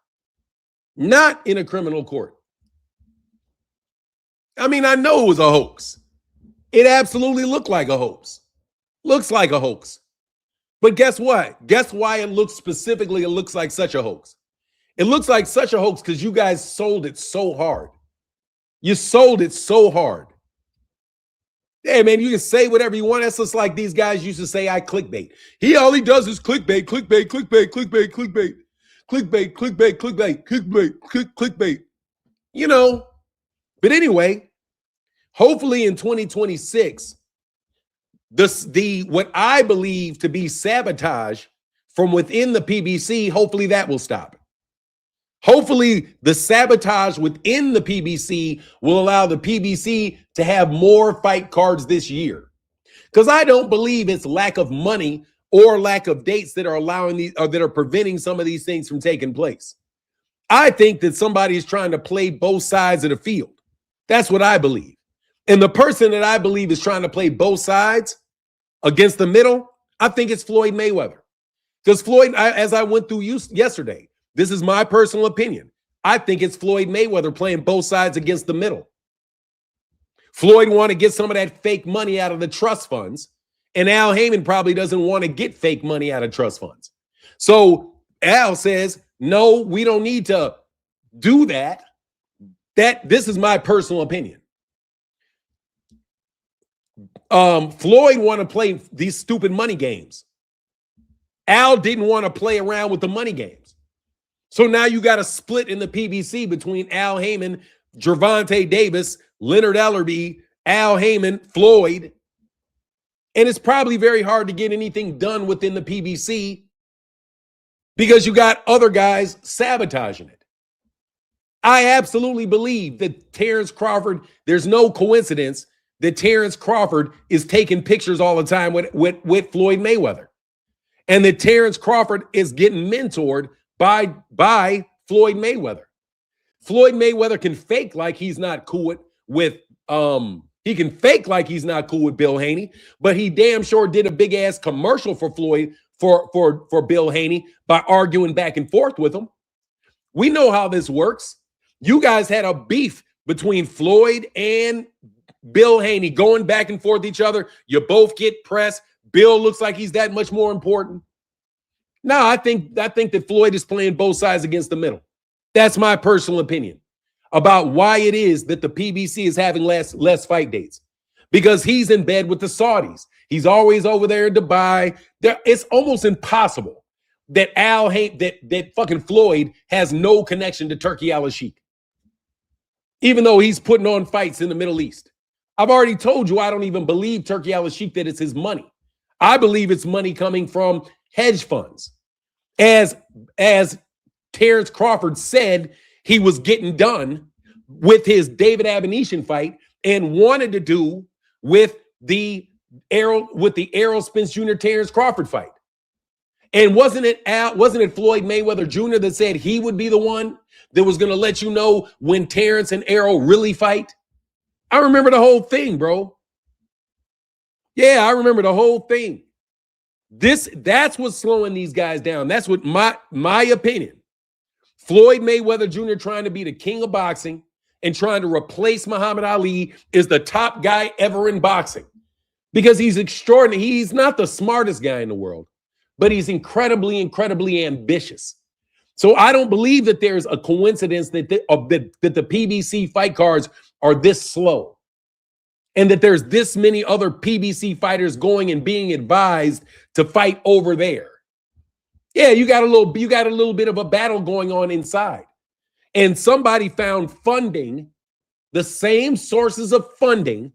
Not in a criminal court. I mean, I know it was a hoax. It absolutely looked like a hoax. Looks like a hoax. But guess what? Guess why it looks like such a hoax? It looks like such a hoax because you guys sold it so hard. You sold it so hard. Hey, man, you can say whatever you want. That's just like these guys used to say, I clickbait. All he does is clickbait, clickbait, clickbait, clickbait, clickbait, clickbait, clickbait, clickbait, clickbait, clickbait. You know. But anyway, hopefully in 2026, what I believe to be sabotage from within the PBC, hopefully that will stop. Hopefully the sabotage within the PBC will allow the PBC to have more fight cards this year. Because I don't believe it's lack of money or lack of dates that are that are preventing some of these things from taking place. I think that somebody is trying to play both sides of the field. That's what I believe. And the person that I believe is trying to play both sides against the middle, I think it's Floyd Mayweather. Because Floyd, as I went through yesterday, this is my personal opinion. I think it's Floyd Mayweather playing both sides against the middle. Floyd want to get some of that fake money out of the trust funds, and Al Haymon probably doesn't want to get fake money out of trust funds. So Al says, no, we don't need to do that. This is my personal opinion. Floyd want to play these stupid money games. Al didn't want to play around with the money games. So now you got a split in the PBC between Al Haymon, Gervonta Davis, Leonard Ellerbe, Al Haymon, Floyd. And it's probably very hard to get anything done within the PBC because you got other guys sabotaging it. I absolutely believe that Terence Crawford, there's no coincidence that Terence Crawford is taking pictures all the time with Floyd Mayweather. And that Terence Crawford is getting mentored by Floyd Mayweather. Floyd Mayweather can fake like he's not cool with he can fake like he's not cool with Bill Haney, but he damn sure did a big ass commercial for Floyd for Bill Haney by arguing back and forth with him. We know how this works. You guys had a beef between Floyd and Bill Haney going back and forth each other. You both get pressed. Bill looks like he's that much more important. No, I think that Floyd is playing both sides against the middle. That's my personal opinion about why it is that the PBC is having less fight dates. Because he's in bed with the Saudis. He's always over there in Dubai. It's almost impossible that that fucking Floyd has no connection to Turkey Al-Sheikh, even though he's putting on fights in the Middle East. I've already told you I don't even believe Turkey Al-Sheikh that it's his money. I believe it's money coming from hedge funds. As Terence Crawford said, he was getting done with his David Abination fight and wanted to do with the Errol Spence Jr. Terence Crawford fight. And wasn't it Floyd Mayweather Jr. that said he would be the one that was going to let you know when Terence and Errol really fight? I remember the whole thing, bro. Yeah, I remember the whole thing. That's what's slowing these guys down. That's what my opinion. Floyd Mayweather Jr. trying to be the king of boxing and trying to replace Muhammad Ali is the top guy ever in boxing because he's extraordinary. He's not the smartest guy in the world, but he's incredibly, incredibly ambitious. So I don't believe that there's a coincidence that the PBC fight cards are this slow and that there's this many other PBC fighters going and being advised to fight over there. Yeah, you got a little bit of a battle going on inside. And somebody found funding, the same sources of funding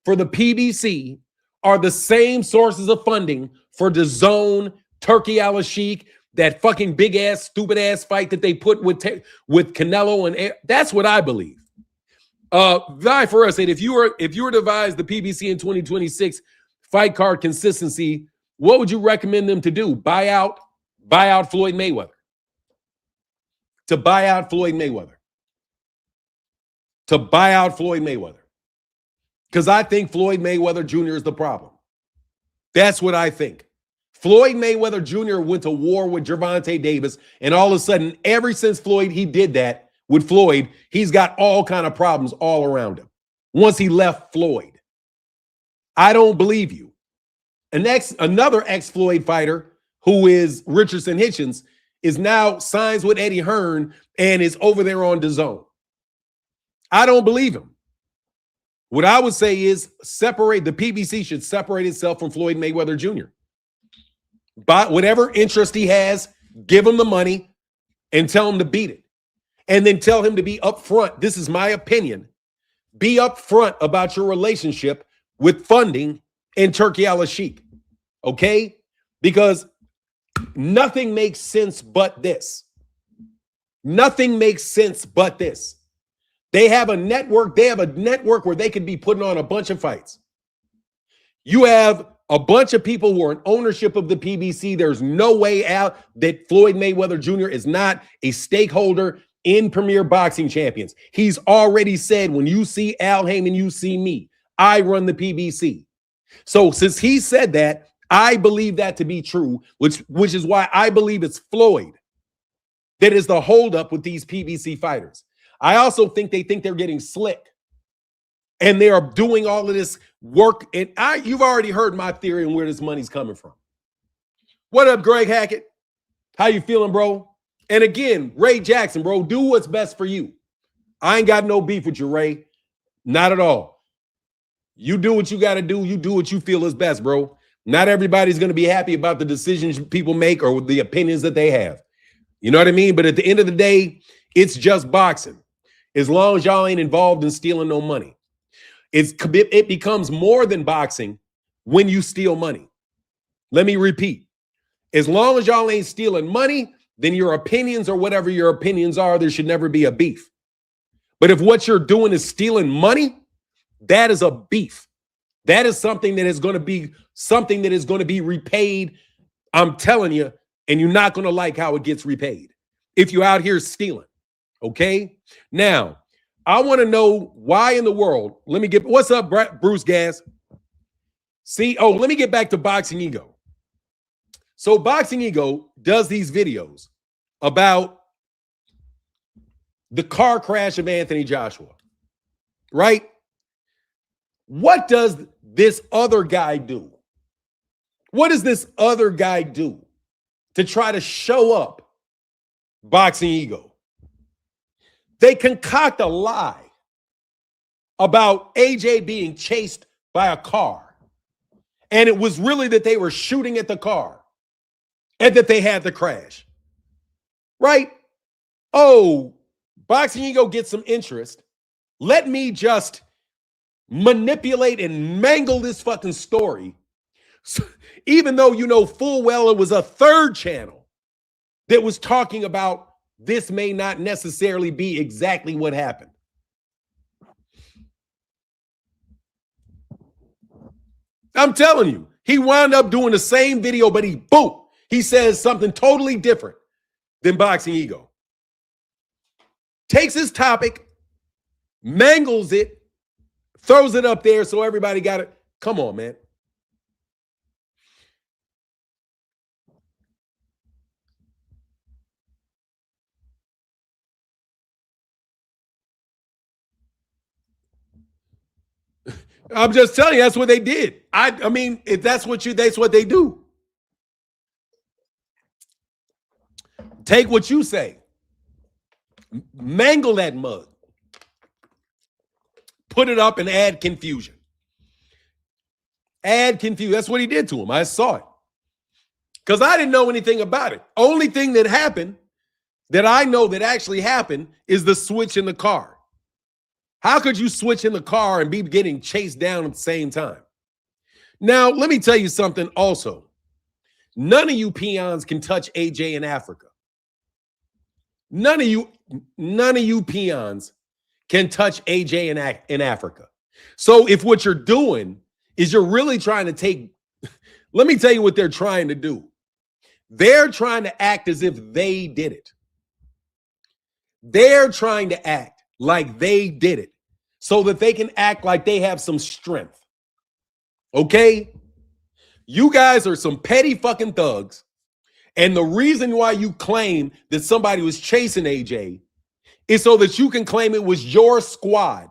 for the PBC are the same sources of funding for the Zone, Turkey Al-Sheikh, that fucking big ass, stupid ass fight that they put with Canelo, and that's what I believe. Vi for us said, if you were to devise the PBC in 2026 fight card consistency, what would you recommend them to do? Buy out Floyd Mayweather. To buy out Floyd Mayweather. To buy out Floyd Mayweather. Because I think Floyd Mayweather Jr. is the problem. That's what I think. Floyd Mayweather Jr. went to war with Gervonta Davis, and all of a sudden, ever since he did that with Floyd, he's got all kind of problems all around him. Once he left Floyd. I don't believe you. Another ex-Floyd fighter who is Richardson Hitchens is now signs with Eddie Hearn and is over there on DAZN. I don't believe him. What I would say is the PBC should separate itself from Floyd Mayweather Jr. But whatever interest he has, give him the money and tell him to beat it. And then tell him to be upfront. This is my opinion. Be upfront about your relationship with funding in Turkey Al-Sheikh. Okay? Because nothing makes sense but this. Nothing makes sense but this. They have a network. They have a network where they could be putting on a bunch of fights. You have a bunch of people who are in ownership of the PBC. There's no way out that Floyd Mayweather Jr. is not a stakeholder in Premier Boxing Champions. He's already said, when you see Al Haymon, you see me. I run the PBC. So since he said that, I believe that to be true, which is why I believe it's Floyd that is the holdup with these PBC fighters. I also think they think they're getting slick. And they are doing all of this work. And you've already heard my theory on where this money's coming from. What up, Greg Hackett? How you feeling, bro? And again, Ray Jackson, bro, do what's best for you. I ain't got no beef with you, Ray. Not at all. You do what you got to do. You do what you feel is best, bro. Not everybody's going to be happy about the decisions people make or the opinions that they have. You know what I mean? But at the end of the day, it's just boxing. As long as y'all ain't involved in stealing no money. It becomes more than boxing when you steal money. Let me repeat. As long as y'all ain't stealing money, then your opinions or whatever your opinions are, there should never be a beef. But if what you're doing is stealing money, that is a beef. That is something that is going to be repaid. I'm telling you, and you're not going to like how it gets repaid if you're out here stealing. Okay? Now, I want to know why in the world. What's up, Bruce Gas? See, let me get back to Boxing Ego. So Boxing Ego does these videos about the car crash of Anthony Joshua, right? What does this other guy do? What does this other guy do to try to show up Boxing Ego? They concoct a lie about AJ being chased by a car. And it was really that they were shooting at the car and that they had the crash. Right? Oh, Boxing Ego gets some interest. Let me just manipulate and mangle this fucking story. So, even though you know full well it was a third channel that was talking about this may not necessarily be exactly what happened. I'm telling you, he wound up doing the same video, but he says something totally different than Boxing Ego. Takes his topic, mangles it, throws it up there so everybody got it. Come on, man. I'm just telling you, that's what they did. I mean, if that's what they do. Take what you say. Mangle that mug. Put it up and add confusion. Add confusion. That's what he did to him. I saw it. Because I didn't know anything about it. Only thing that happened, that I know that actually happened, is the switch in the car. How could you switch in the car and be getting chased down at the same time? Now, let me tell you something also. None of you peons can touch AJ in Africa. None of you peons can touch AJ in Africa. So if what you're doing is you're really trying to take, let me tell you what they're trying to do. They're trying to act as if they did it. They're trying to act like they did it so that they can act like they have some strength. Okay? You guys are some petty fucking thugs. And the reason why you claim that somebody was chasing AJ is so that you can claim it was your squad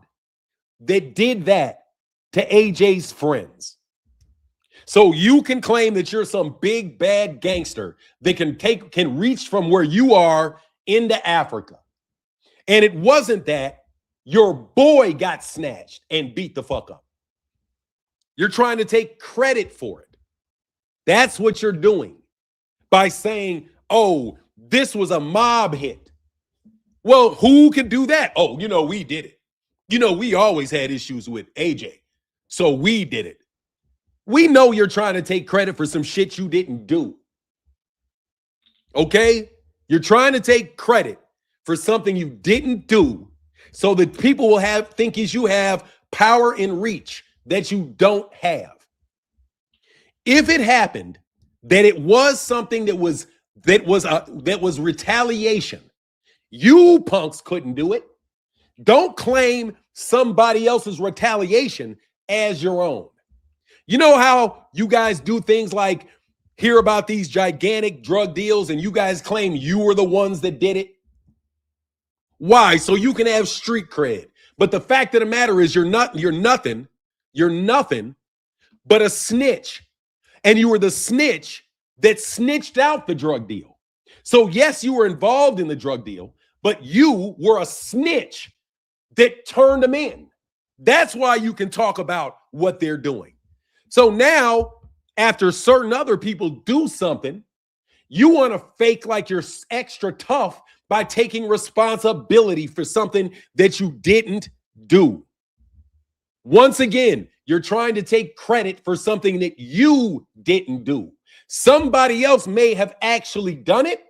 that did that to AJ's friends. So you can claim that you're some big bad gangster that can reach from where you are into Africa. And it wasn't that your boy got snatched and beat the fuck up. You're trying to take credit for it. That's what you're doing by saying, oh, this was a mob hit. Well, who can do that? Oh, we did it. We always had issues with AJ. So we did it. We know you're trying to take credit for some shit you didn't do. Okay? You're trying to take credit for something you didn't do so that people will think you have power and reach that you don't have. If it happened that it was something that was retaliation, you punks couldn't do it. Don't claim somebody else's retaliation as your own. You know how you guys do things like hear about these gigantic drug deals and you guys claim you were the ones that did it? Why? So you can have street cred. But the fact of the matter is you're nothing but a snitch. And you were the snitch that snitched out the drug deal. So yes, you were involved in the drug deal, but you were a snitch that turned them in. That's why you can talk about what they're doing. So now, after certain other people do something, you want to fake like you're extra tough by taking responsibility for something that you didn't do. Once again, you're trying to take credit for something that you didn't do. Somebody else may have actually done it,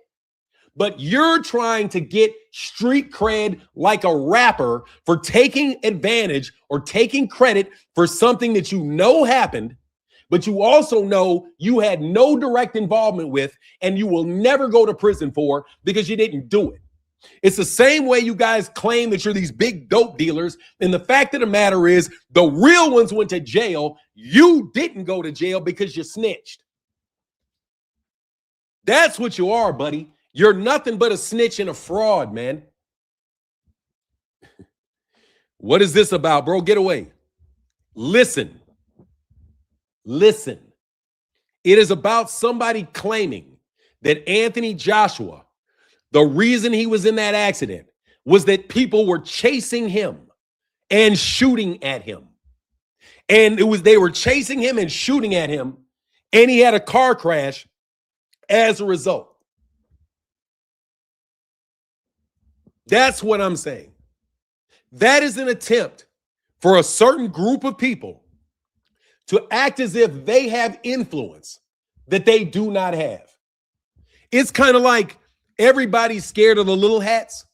but you're trying to get street cred like a rapper for taking advantage or taking credit for something that you know happened, but you also know you had no direct involvement with and you will never go to prison for because you didn't do it. It's the same way you guys claim that you're these big dope dealers. And the fact of the matter is the real ones went to jail. You didn't go to jail because you snitched. That's what you are, buddy. You're nothing but a snitch and a fraud, man. What is this about, bro? Get away. Listen. Listen. It is about somebody claiming that Anthony Joshua, the reason he was in that accident was that people were chasing him and shooting at him. And they were chasing him and shooting at him, and he had a car crash as a result. That's what I'm saying. That is an attempt for a certain group of people to act as if they have influence that they do not have. It's kind of like everybody's scared of the little hats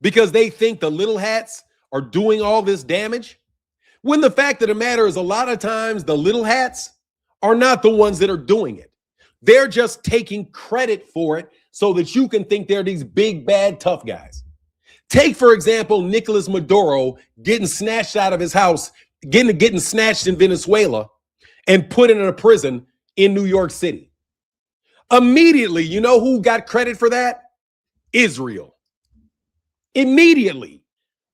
because they think the little hats are doing all this damage. When the fact of the matter is a lot of times the little hats are not the ones that are doing it. They're just taking credit for it so that you can think they're these big, bad, tough guys. Take, for example, Nicolas Maduro getting snatched out of his house, getting snatched in Venezuela and put in a prison in New York City. Immediately, you know who got credit for that? Israel. Immediately,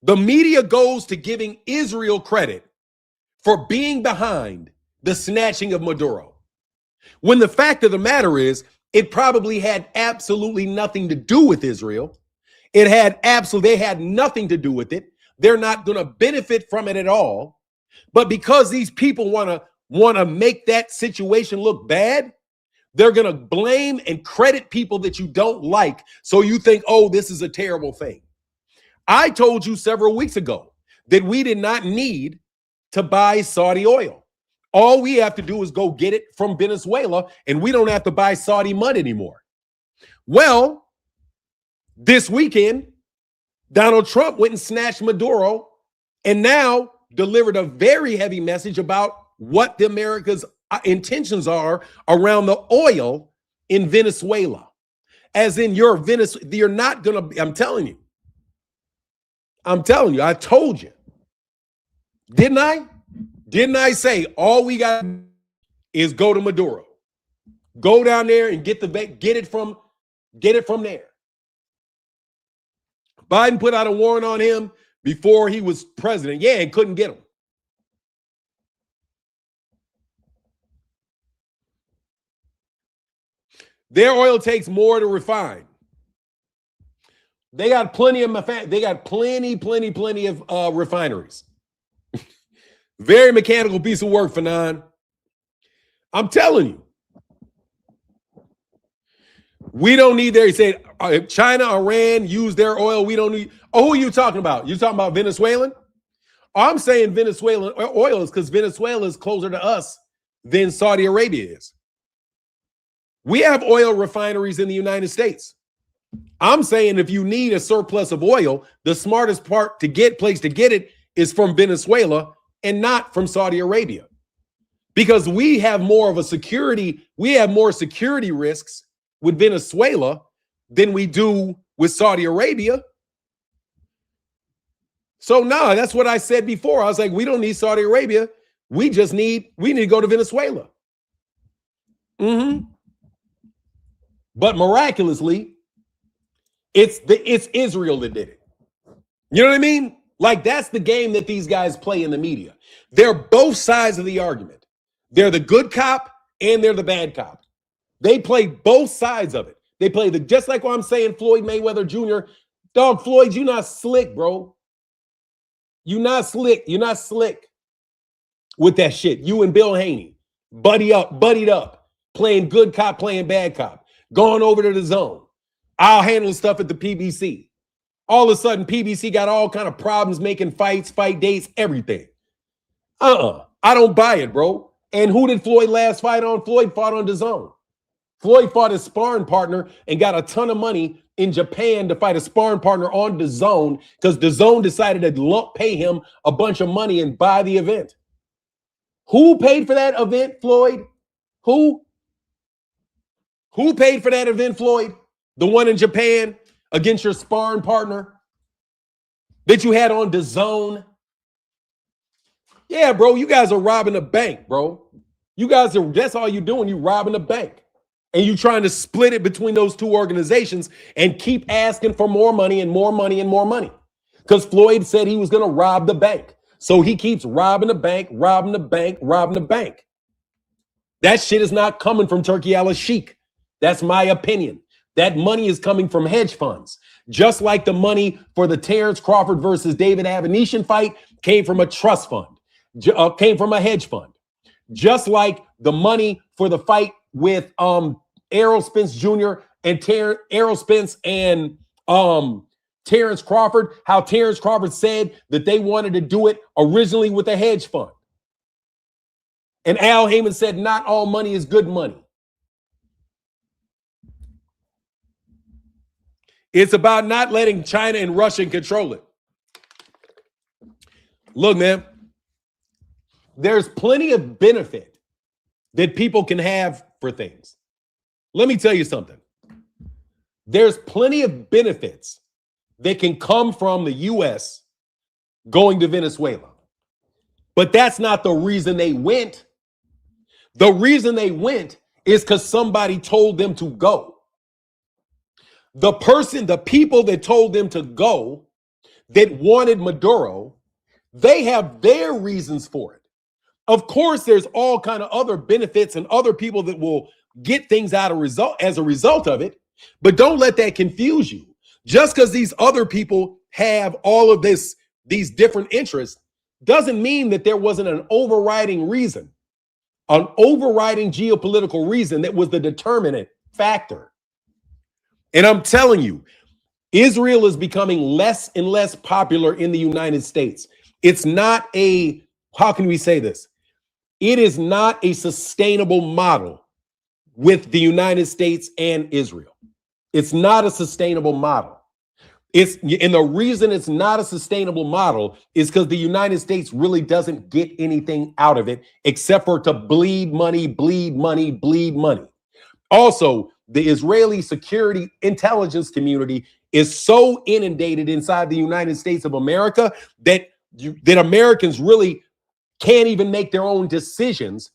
the media goes to giving Israel credit for being behind the snatching of Maduro. When the fact of the matter is, it probably had absolutely nothing to do with Israel. They had nothing to do with it. They're not going to benefit from it at all. But because these people want to make that situation look bad, they're going to blame and credit people that you don't like. So you think, oh, this is a terrible thing. I told you several weeks ago that we did not need to buy Saudi oil. All we have to do is go get it from Venezuela, and we don't have to buy Saudi mud anymore. Well, this weekend, Donald Trump went and snatched Maduro and now delivered a very heavy message about what the America's intentions are around the oil in Venezuela. As in you're not going to, I'm telling you, I told you. Didn't I? Didn't I say all we got is go to Maduro? Go down there and get it from there. Biden put out a warrant on him before he was president. Yeah, and couldn't get him. Their oil takes more to refine. They got plenty of refineries. Very mechanical piece of work, Fanon. I'm telling you. We don't need their, he said, if China, Iran use their oil, we don't need. Oh, who are you talking about? You talking about Venezuelan? I'm saying Venezuelan oil is because Venezuela is closer to us than Saudi Arabia is. We have oil refineries in the United States. I'm saying if you need a surplus of oil, the smartest place to get it is from Venezuela and not from Saudi Arabia. Because we have more security risks with Venezuela than we do with Saudi Arabia. So no, that's what I said before. I was like, we don't need Saudi Arabia. We need to go to Venezuela. But miraculously, it's Israel that did it. You know what I mean? Like that's the game that these guys play in the media. They're both sides of the argument. They're the good cop and they're the bad cop. They play both sides of it. They play just like what I'm saying, Floyd Mayweather Jr. Dog, Floyd, you not slick, bro. You not slick. You're not slick with that shit. You and Bill Haney, buddied up, playing good cop, playing bad cop, going over to the zone. I'll handle stuff at the PBC. All of a sudden, PBC got all kind of problems making fights, fight dates, everything. I don't buy it, bro. And who did Floyd last fight on? Floyd fought on DAZN. Floyd fought his sparring partner and got a ton of money in Japan to fight a sparring partner on DAZN because DAZN decided to pay him a bunch of money and buy the event. Who paid for that event, Floyd? Who paid for that event, Floyd? The one in Japan against your sparring partner that you had on DAZN? Yeah, bro, you guys are robbing a bank, bro. That's all you're doing. You robbing a bank. And you trying to split it between those two organizations and keep asking for more money and more money and more money. Because Floyd said he was going to rob the bank. So he keeps robbing the bank, robbing the bank, robbing the bank. That shit is not coming from Turkey al-Sheikh. That's my opinion. That money is coming from hedge funds. Just like the money for the Terence Crawford versus David Avanesyan fight came from a trust fund, came from a hedge fund. Just like the money for the fight with Errol Spence Jr. and Errol Spence and Terence Crawford, how Terence Crawford said that they wanted to do it originally with a hedge fund. And Al Haymon said, not all money is good money. It's about not letting China and Russia control it. Look, man, there's plenty of benefit that people can have for things. Let me tell you something. There's plenty of benefits that can come from the U.S. going to Venezuela. But that's not the reason they went. The reason they went is because somebody told them to go. The people that told them to go, that wanted Maduro, they have their reasons for it. Of course, there's all kind of other benefits and other people that will get things as a result of it. But don't let that confuse you. Just because these other people have all of these different interests doesn't mean that there wasn't an overriding reason, an overriding geopolitical reason that was the determinant factor. And I'm telling you, Israel is becoming less and less popular in the United States. It's not how can we say this? It is not a sustainable model with the United States and Israel. It's not a sustainable model. And the reason it's not a sustainable model is because the United States really doesn't get anything out of it except for to bleed money, bleed money, bleed money. Also, the Israeli security intelligence community is so inundated inside the United States of America that Americans really can't even make their own decisions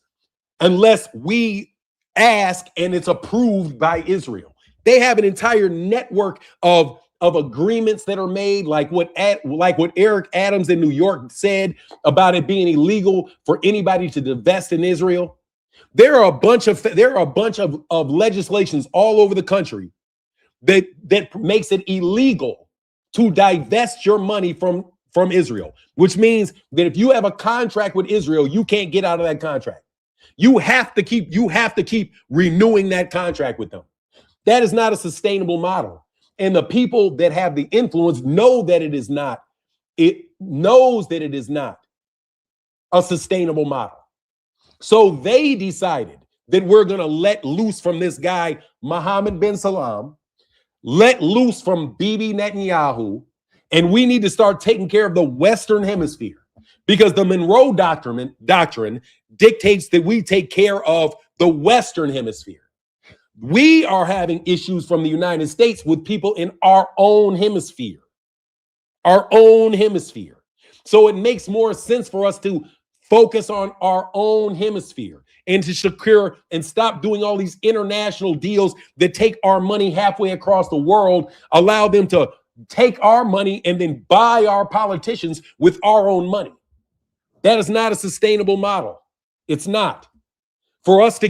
unless we ask and it's approved by Israel. They have an entire network of agreements that are made, like what Eric Adams in New York said about it being illegal for anybody to divest in Israel. There are a bunch of legislations all over the country that makes it illegal to divest your money from Israel, which means that if you have a contract with Israel, you can't get out of that contract. You have to keep renewing that contract with them. That is not a sustainable model. And the people that have the influence know that it is not. It knows that it is not a sustainable model. So they decided that we're going to let loose from this guy, Mohammed bin Salman, let loose from Bibi Netanyahu, and we need to start taking care of the Western Hemisphere because the Monroe Doctrine dictates that we take care of the Western Hemisphere. We are having issues from the United States with people in our own hemisphere. Our own hemisphere. So it makes more sense for us to focus on our own hemisphere and to secure and stop doing all these international deals that take our money halfway across the world, allow them to take our money and then buy our politicians with our own money. That is not a sustainable model. It's not. For us to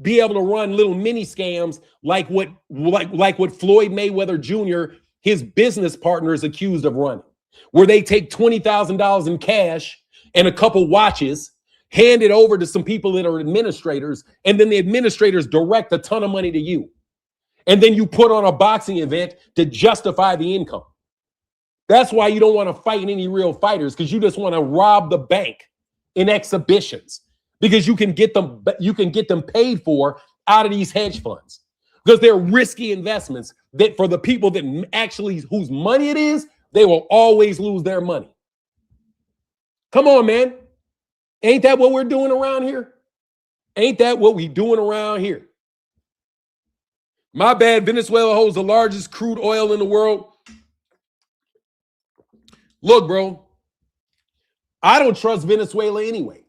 be able to run little mini scams like what Floyd Mayweather Jr., his business partner, is accused of running. where they take $20,000 in cash and a couple watches, hand it over to some people that are administrators, and then the administrators direct a ton of money to you. And then you put on a boxing event to justify the income. That's why you don't want to fight any real fighters, because you just want to rob the bank in exhibitions, because you can get them paid for out of these hedge funds, because they're risky investments that for the people that actually whose money it is, they will always lose their money. Come on, man. Ain't that what we're doing around here? Ain't that what we doing around here? My bad. Venezuela holds the largest crude oil in the world. Look, bro, I don't trust Venezuela anyway.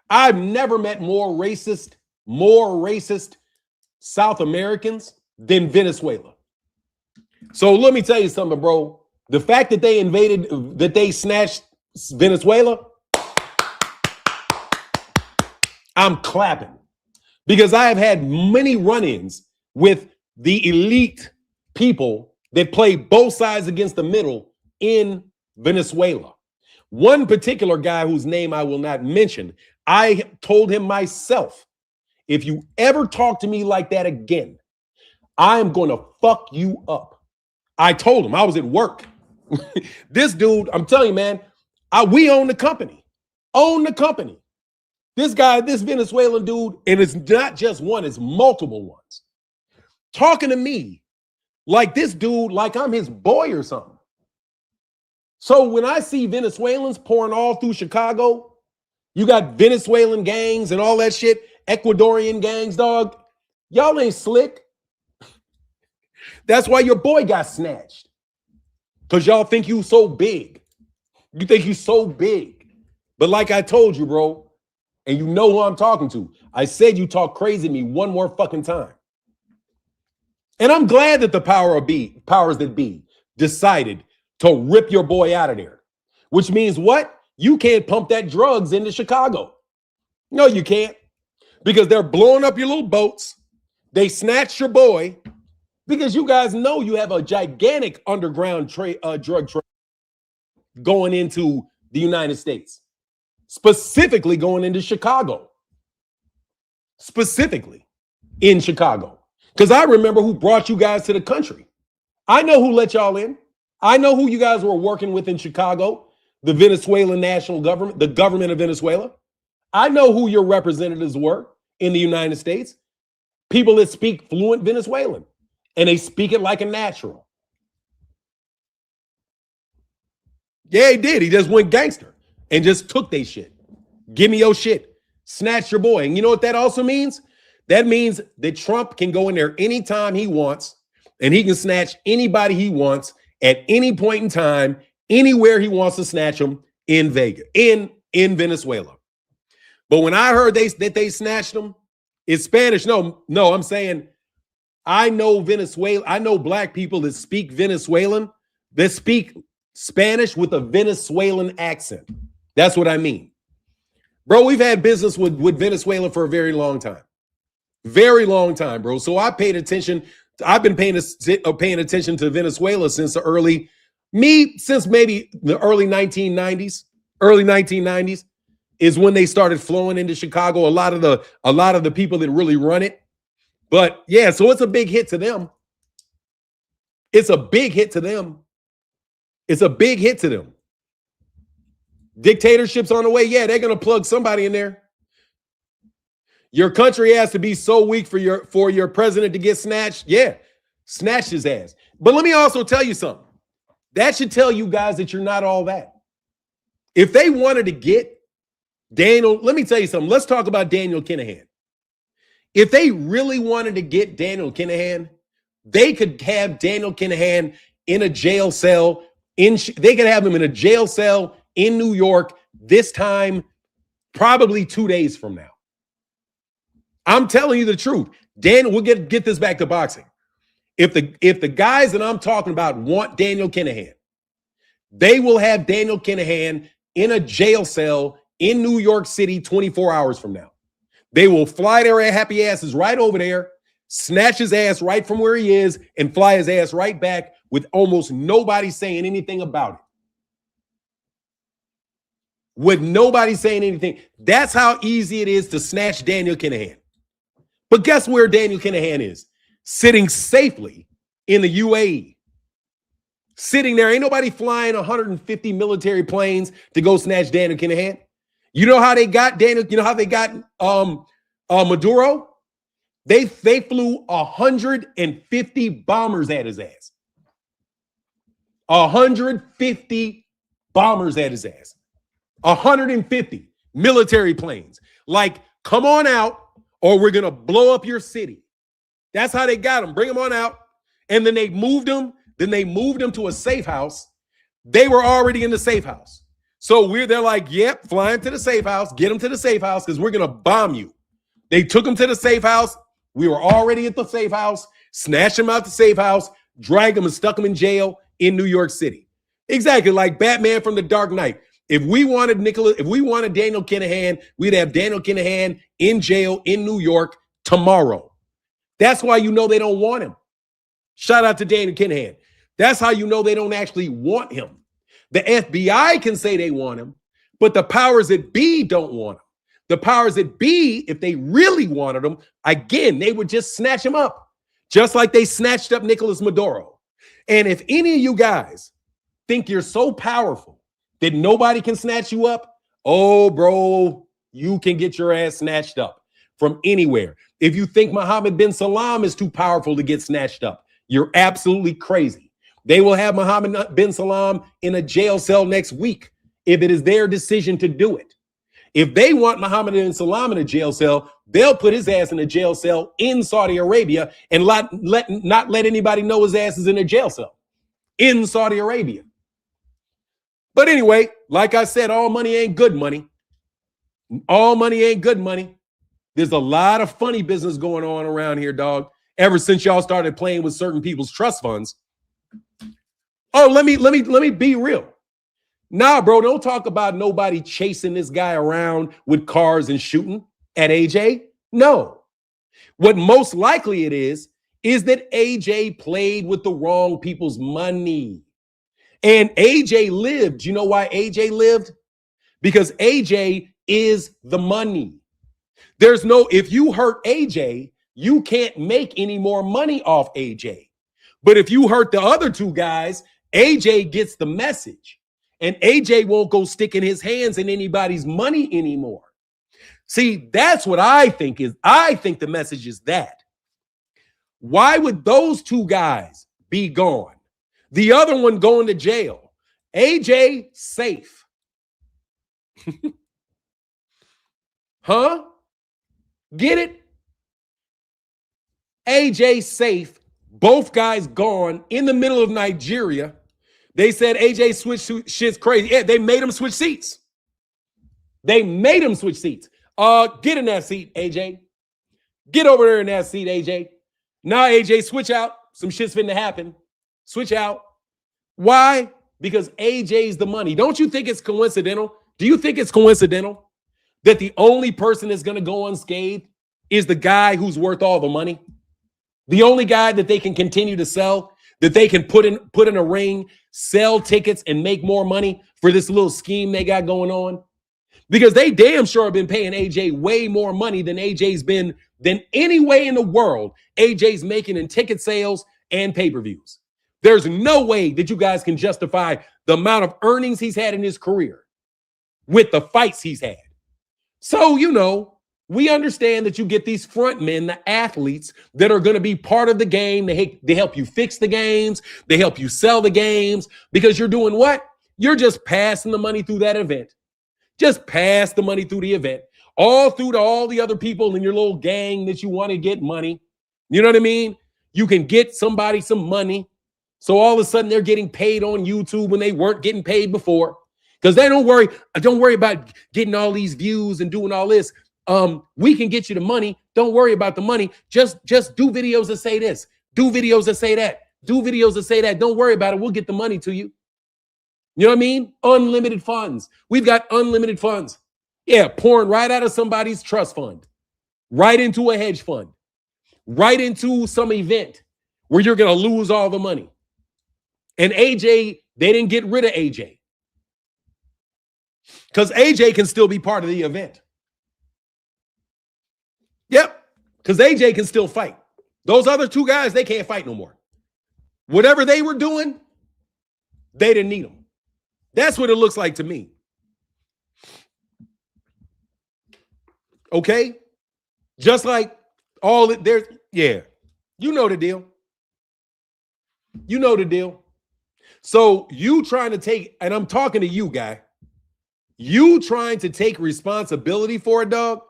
I've never met more racist South Americans than Venezuela. So let me tell you something, bro. The fact that they snatched Venezuela, I'm clapping, because I have had many run-ins with the elite people that play both sides against the middle in Venezuela. One particular guy whose name I will not mention, I told him myself, if you ever talk to me like that again, I am going to fuck you up. I told him, I was at work. This dude, I'm telling you, man, we own the company. Own the company. This guy, this Venezuelan dude, and it's not just one, it's multiple ones, talking to me like this dude, like I'm his boy or something. So when I see Venezuelans pouring all through Chicago, you got Venezuelan gangs and all that shit, Ecuadorian gangs, dog, y'all ain't slick. That's why your boy got snatched, because y'all think you so big. You think you so big. But like I told you, bro, and you know who I'm talking to, I said you talk crazy to me one more fucking time. And I'm glad that the powers that be decided to rip your boy out of there, which means what? You can't pump that drugs into Chicago. No, you can't, because they're blowing up your little boats. They snatched your boy, because you guys know you have a gigantic underground drug trade going into the United States, specifically going into Chicago, specifically in Chicago. Because I remember who brought you guys to the country. I know who let y'all in. I know who you guys were working with in Chicago, the Venezuelan national government, the government of Venezuela. I know who your representatives were in the United States, people that speak fluent Venezuelan, and they speak it like a natural. Yeah, he did. He just went gangster and just took their shit. Give me your shit. Snatch your boy. And you know what that also means? That means that Trump can go in there anytime he wants, and he can snatch anybody he wants at any point in time, anywhere he wants to snatch them in Vegas, in Venezuela. But when I heard that they snatched them, it's Spanish. No, I'm saying I know Venezuela. I know black people that speak Venezuelan, that speak Spanish with a Venezuelan accent. That's what I mean. Bro, we've had business with Venezuela for a very long time. Very long time, bro. So I paid attention. I've been paying attention to Venezuela since maybe the early 1990s. Early 1990s is when they started flowing into Chicago. A lot of the people that really run it. But yeah, so it's a big hit to them. It's a big hit to them. It's a big hit to them. Dictatorships on the way. Yeah, they're going to plug somebody in there. Your country has to be so weak for your president to get snatched. Yeah, snatch his ass. But let me also tell you something. That should tell you guys that you're not all that. If they wanted to get Daniel, let me tell you something. Let's talk about Daniel Kinahan. If they really wanted to get Daniel Kinahan, they could have Daniel Kinahan in a jail cell. They could have him in a jail cell in New York this time, probably 2 days from now. I'm telling you the truth. Daniel, we'll get this back to boxing. If the guys that I'm talking about want Daniel Kinahan, they will have Daniel Kinahan in a jail cell in New York City 24 hours from now. They will fly their happy asses right over there, snatch his ass right from where he is, and fly his ass right back with almost nobody saying anything about it. With nobody saying anything. That's how easy it is to snatch Daniel Kinahan. But guess where Daniel Kinahan is? Sitting safely in the UAE. Sitting there. Ain't nobody flying 150 military planes to go snatch Daniel Kinahan. You know how they got Daniel? You know how they got Maduro? They flew 150 bombers at his ass. 150 bombers at his ass. 150 military planes. Like, come on out or we're going to blow up your city. That's how they got him. Bring him on out. And then they moved him. Then they moved him to a safe house. They were already in the safe house. So they're like, yep, fly him to the safe house. Get him to the safe house because we're going to bomb you. They took him to the safe house. We were already at the safe house. Snatched him out the safe house. Dragged him and stuck him in jail in New York City. Exactly like Batman from the Dark Knight. If we wanted Daniel Kinahan, we'd have Daniel Kinahan in jail in New York tomorrow. That's why you know they don't want him. Shout out to Daniel Kinahan. That's how you know they don't actually want him. The FBI can say they want him, but the powers that be don't want him. The powers that be, if they really wanted him, again, they would just snatch him up, just like they snatched up Nicolas Maduro. And if any of you guys think you're so powerful that nobody can snatch you up, oh, bro, you can get your ass snatched up from anywhere. If you think Mohammed bin Salman is too powerful to get snatched up, you're absolutely crazy. They will have Mohammed bin Salman in a jail cell next week if it is their decision to do it. If they want Mohammed bin Salman in a jail cell, they'll put his ass in a jail cell in Saudi Arabia and not let anybody know his ass is in a jail cell in Saudi Arabia. But anyway, like I said, all money ain't good money. All money ain't good money. There's a lot of funny business going on around here, dog. Ever since y'all started playing with certain people's trust funds. Oh, let me be real. Nah, bro, don't talk about nobody chasing this guy around with cars and shooting at AJ. No. What most likely it is that AJ played with the wrong people's money. And AJ lived. You know why AJ lived? Because AJ is the money. If you hurt AJ, you can't make any more money off AJ. But if you hurt the other two guys, AJ gets the message. And AJ won't go sticking his hands in anybody's money anymore. See, that's what I think the message is that. Why would those two guys be gone? The other one going to jail. AJ safe. Huh? Get it? AJ safe. Both guys gone in the middle of Nigeria. They said AJ switched shit's crazy. Yeah, they made him switch seats. They made him switch seats. Get in that seat, AJ. Get over there in that seat, AJ. Now, AJ, switch out. Some shit's finna happen. Switch out. Why? Because AJ's the money. Don't you think it's coincidental? Do you think it's coincidental that the only person that's going to go unscathed is the guy who's worth all the money? The only guy that they can continue to sell, that they can put in a ring, sell tickets, and make more money for this little scheme they got going on? Because they damn sure have been paying AJ way more money than any way in the world AJ's making in ticket sales and pay-per-views. There's no way that you guys can justify the amount of earnings he's had in his career with the fights he's had. So, we understand that you get these front men, the athletes that are going to be part of the game. They help you fix the games. They help you sell the games because you're doing what? You're just passing the money through that event. Just pass the money through the event, all through to all the other people in your little gang that you want to get money. You know what I mean? You can get somebody some money. So all of a sudden they're getting paid on YouTube when they weren't getting paid before. Because they don't worry about getting all these views and doing all this. We can get you the money. Don't worry about the money. Just do videos that say this. Do videos that say that. Do videos that say that. Don't worry about it. We'll get the money to you. You know what I mean? Unlimited funds. We've got unlimited funds. Yeah, pouring right out of somebody's trust fund, right into a hedge fund, right into some event where you're going to lose all the money. And AJ, they didn't get rid of AJ. Because AJ can still be part of the event. Yep. Because AJ can still fight. Those other two guys, they can't fight no more. Whatever they were doing, they didn't need them. That's what it looks like to me. Okay? Just like all that there's, yeah. You know the deal. You know the deal. So you trying to take, and I'm talking to you, guy. You trying to take responsibility for it, dog?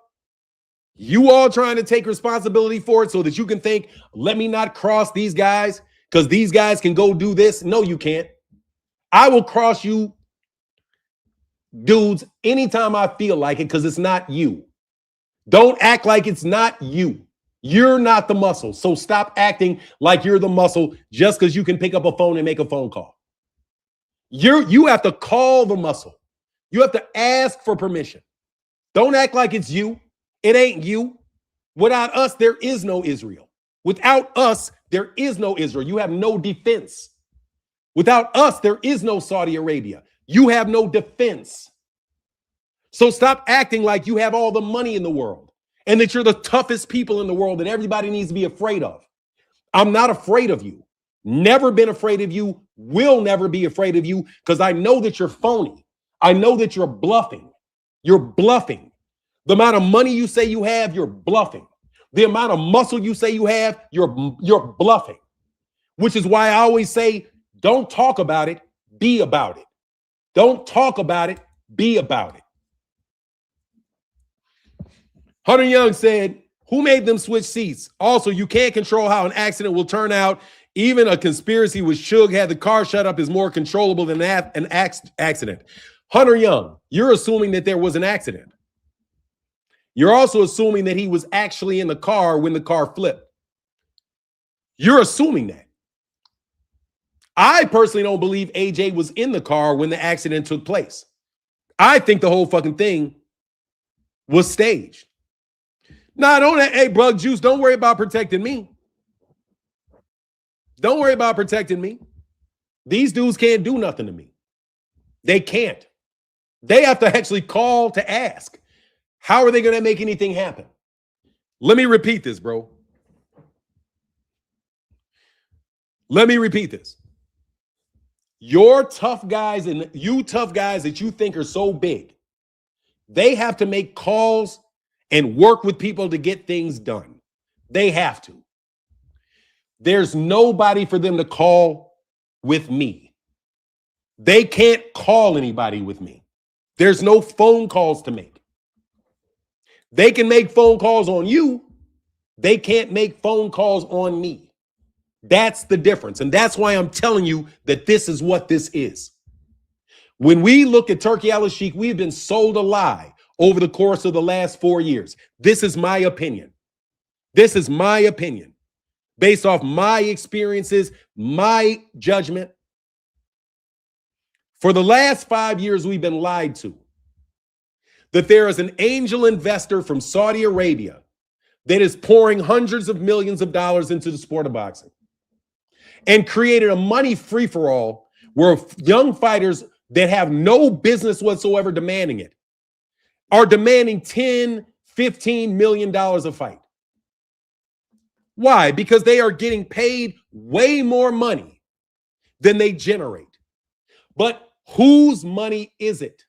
You all trying to take responsibility for it so that you can think, let me not cross these guys because these guys can go do this. No, you can't. I will cross you dudes anytime I feel like it because it's not you. Don't act like it's not you. You're not the muscle. So stop acting like you're the muscle just because you can pick up a phone and make a phone call. You have to call the muscle. You have to ask for permission. Don't act like it's you. It ain't you. Without us, there is no Israel. Without us, there is no Israel. You have no defense. Without us, there is no Saudi Arabia. You have no defense. So stop acting like you have all the money in the world and that you're the toughest people in the world that everybody needs to be afraid of. I'm not afraid of you. Never been afraid of you. Will never be afraid of you because I know that you're phony. I know that you're bluffing. You're bluffing. The amount of money you say you have, you're bluffing. The amount of muscle you say you have, you're bluffing. Which is why I always say, don't talk about it, be about it. Don't talk about it, be about it. Hunter Young said, who made them switch seats? Also, you can't control how an accident will turn out. Even a conspiracy with Suge had the car shut up is more controllable than an accident. Hunter Young, you're assuming that there was an accident. You're also assuming that he was actually in the car when the car flipped. You're assuming that. I personally don't believe AJ was in the car when the accident took place. I think the whole fucking thing was staged. Nah, don't, hey, Brug Juice, don't worry about protecting me. Don't worry about protecting me. These dudes can't do nothing to me. They can't. They have to actually call to ask. How are they going to make anything happen? Let me repeat this, bro. Let me repeat this. Your tough guys and you tough guys that you think are so big, they have to make calls and work with people to get things done. They have to. There's nobody for them to call with me. They can't call anybody with me. There's no phone calls to make. They can make phone calls on you. They can't make phone calls on me. That's the difference. And that's why I'm telling you that this is what this is. When we look at Turkey al-Sheikh, we've been sold a lie over the course of the last 4 years. This is my opinion. This is my opinion. Based off my experiences, my judgment. For the last 5 years, we've been lied to. That there is an angel investor from Saudi Arabia that is pouring hundreds of millions of dollars into the sport of boxing and created a money free-for-all where young fighters that have no business whatsoever demanding it are demanding $10, $15 million a fight. Why? Because they are getting paid way more money than they generate. But whose money is it?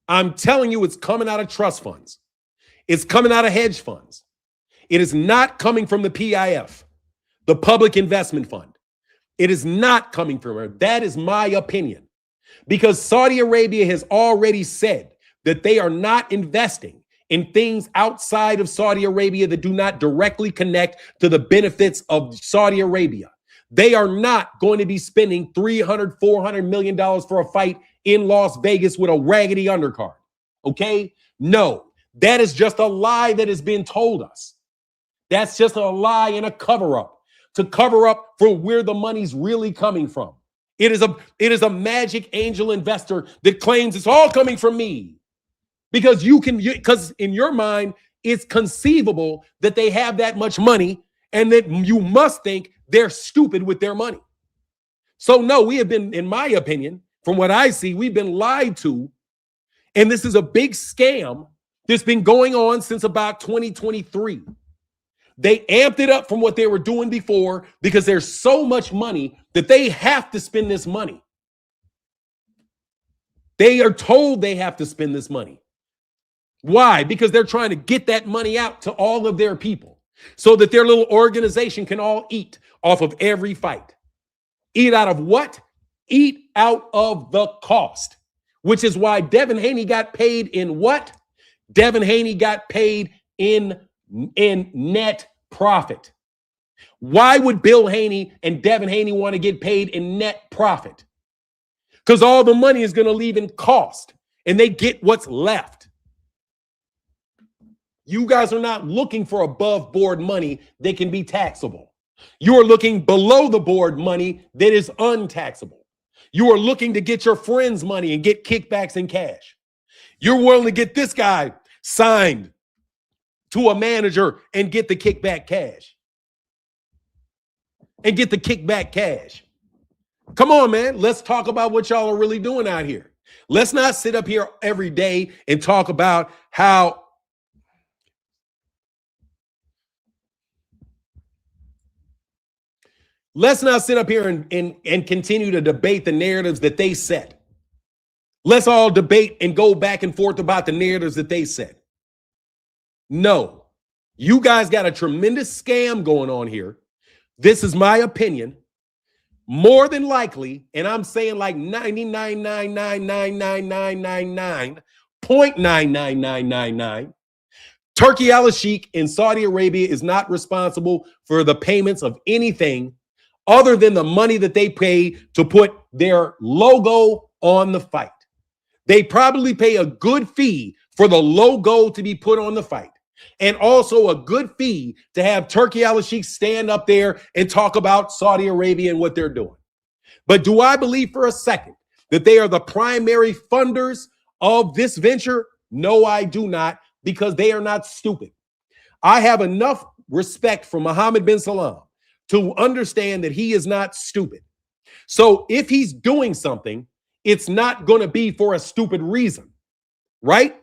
I'm telling you, it's coming out of trust funds. It's coming out of hedge funds. It is not coming from the PIF, the Public Investment Fund. It is not coming from her. That is my opinion. Because Saudi Arabia has already said that they are not investing in things outside of Saudi Arabia that do not directly connect to the benefits of Saudi Arabia. They are not going to be spending $300, $400 million for a fight in Las Vegas with a raggedy undercard. Okay? No, that is just a lie that has been told us. That's just a lie and a cover-up to cover up for where the money's really coming from. It is a magic angel investor that claims it's all coming from me. Because because in your mind, it's conceivable that they have that much money and that you must think they're stupid with their money. So no, we have been, in my opinion, from what I see, we've been lied to. And this is a big scam that's been going on since about 2023. They amped it up from what they were doing before because there's so much money that they have to spend this money. They are told they have to spend this money. Why? Because they're trying to get that money out to all of their people so that their little organization can all eat off of every fight. Eat out of what? Eat out of the cost, which is why Devin Haney got paid in what? Devin Haney got paid in net profit. Why would Bill Haney and Devin Haney want to get paid in net profit? Because all the money is going to leave in cost and they get what's left. You guys are not looking for above board money that can be taxable. You are looking below the board money that is untaxable. You are looking to get your friends' money and get kickbacks in cash. You're willing to get this guy signed to a manager and get the kickback cash. Come on, man. Let's talk about what y'all are really doing out here. Let's not sit up here every day and talk about how let's not sit up here and continue to debate the narratives that they set. Let's all debate and go back and forth about the narratives that they set. No, you guys got a tremendous scam going on here. This is my opinion. More than likely, and I'm saying like 99.9999999.99999, Turkey al-Sheikh in Saudi Arabia is not responsible for the payments of anything other than the money that they pay to put their logo on the fight. They probably pay a good fee for the logo to be put on the fight. And also a good fee to have Turkey al-Sheikh stand up there and talk about Saudi Arabia and what they're doing. But do I believe for a second that they are the primary funders of this venture? No, I do not, because they are not stupid. I have enough respect for Mohammed bin Salman to understand that he is not stupid. So if he's doing something, it's not going to be for a stupid reason, right?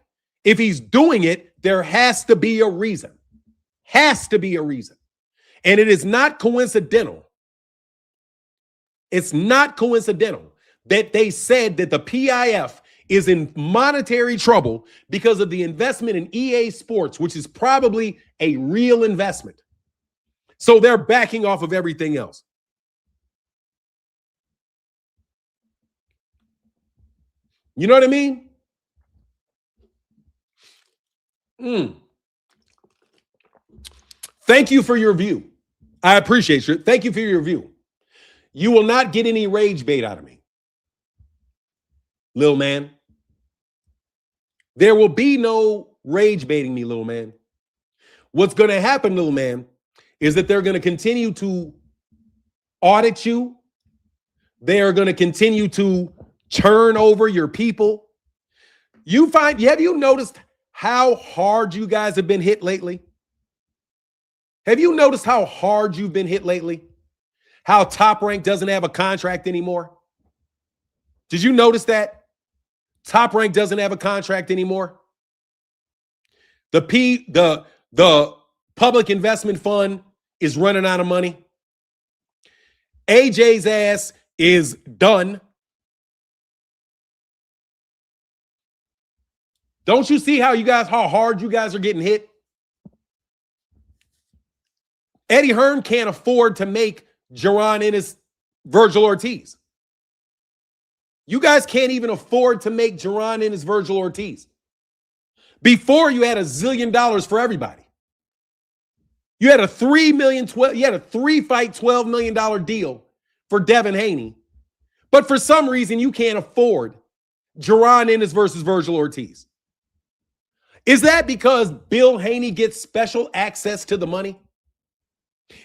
If he's doing it, there has to be a reason. Has to be a reason. And it is not coincidental. It's not coincidental that they said that the PIF is in monetary trouble because of the investment in EA Sports, which is probably a real investment. So they're backing off of everything else. You know what I mean? Thank you for your view. I appreciate you. Thank you for your view. You will not get any rage bait out of me, little man. There will be no rage baiting me, little man. What's going to happen, little man, is that they're going to continue to audit you. They are going to continue to turn over your people. Have you noticed how hard you guys have been hit lately? Have you noticed how hard you've been hit lately? How Top Rank doesn't have a contract anymore? Did you notice that? Top Rank doesn't have a contract anymore. The public investment fund is running out of money. AJ's ass is done. Don't you see how hard you guys are getting hit? Eddie Hearn can't afford to make Jaron Ennis Virgil Ortiz. You guys can't even afford to make Jaron Ennis Virgil Ortiz. Before, you had $1 zillion for everybody. You had a $3 fight, $12 million deal for Devin Haney. But for some reason, you can't afford Jaron Ennis versus Virgil Ortiz. Is that because Bill Haney gets special access to the money?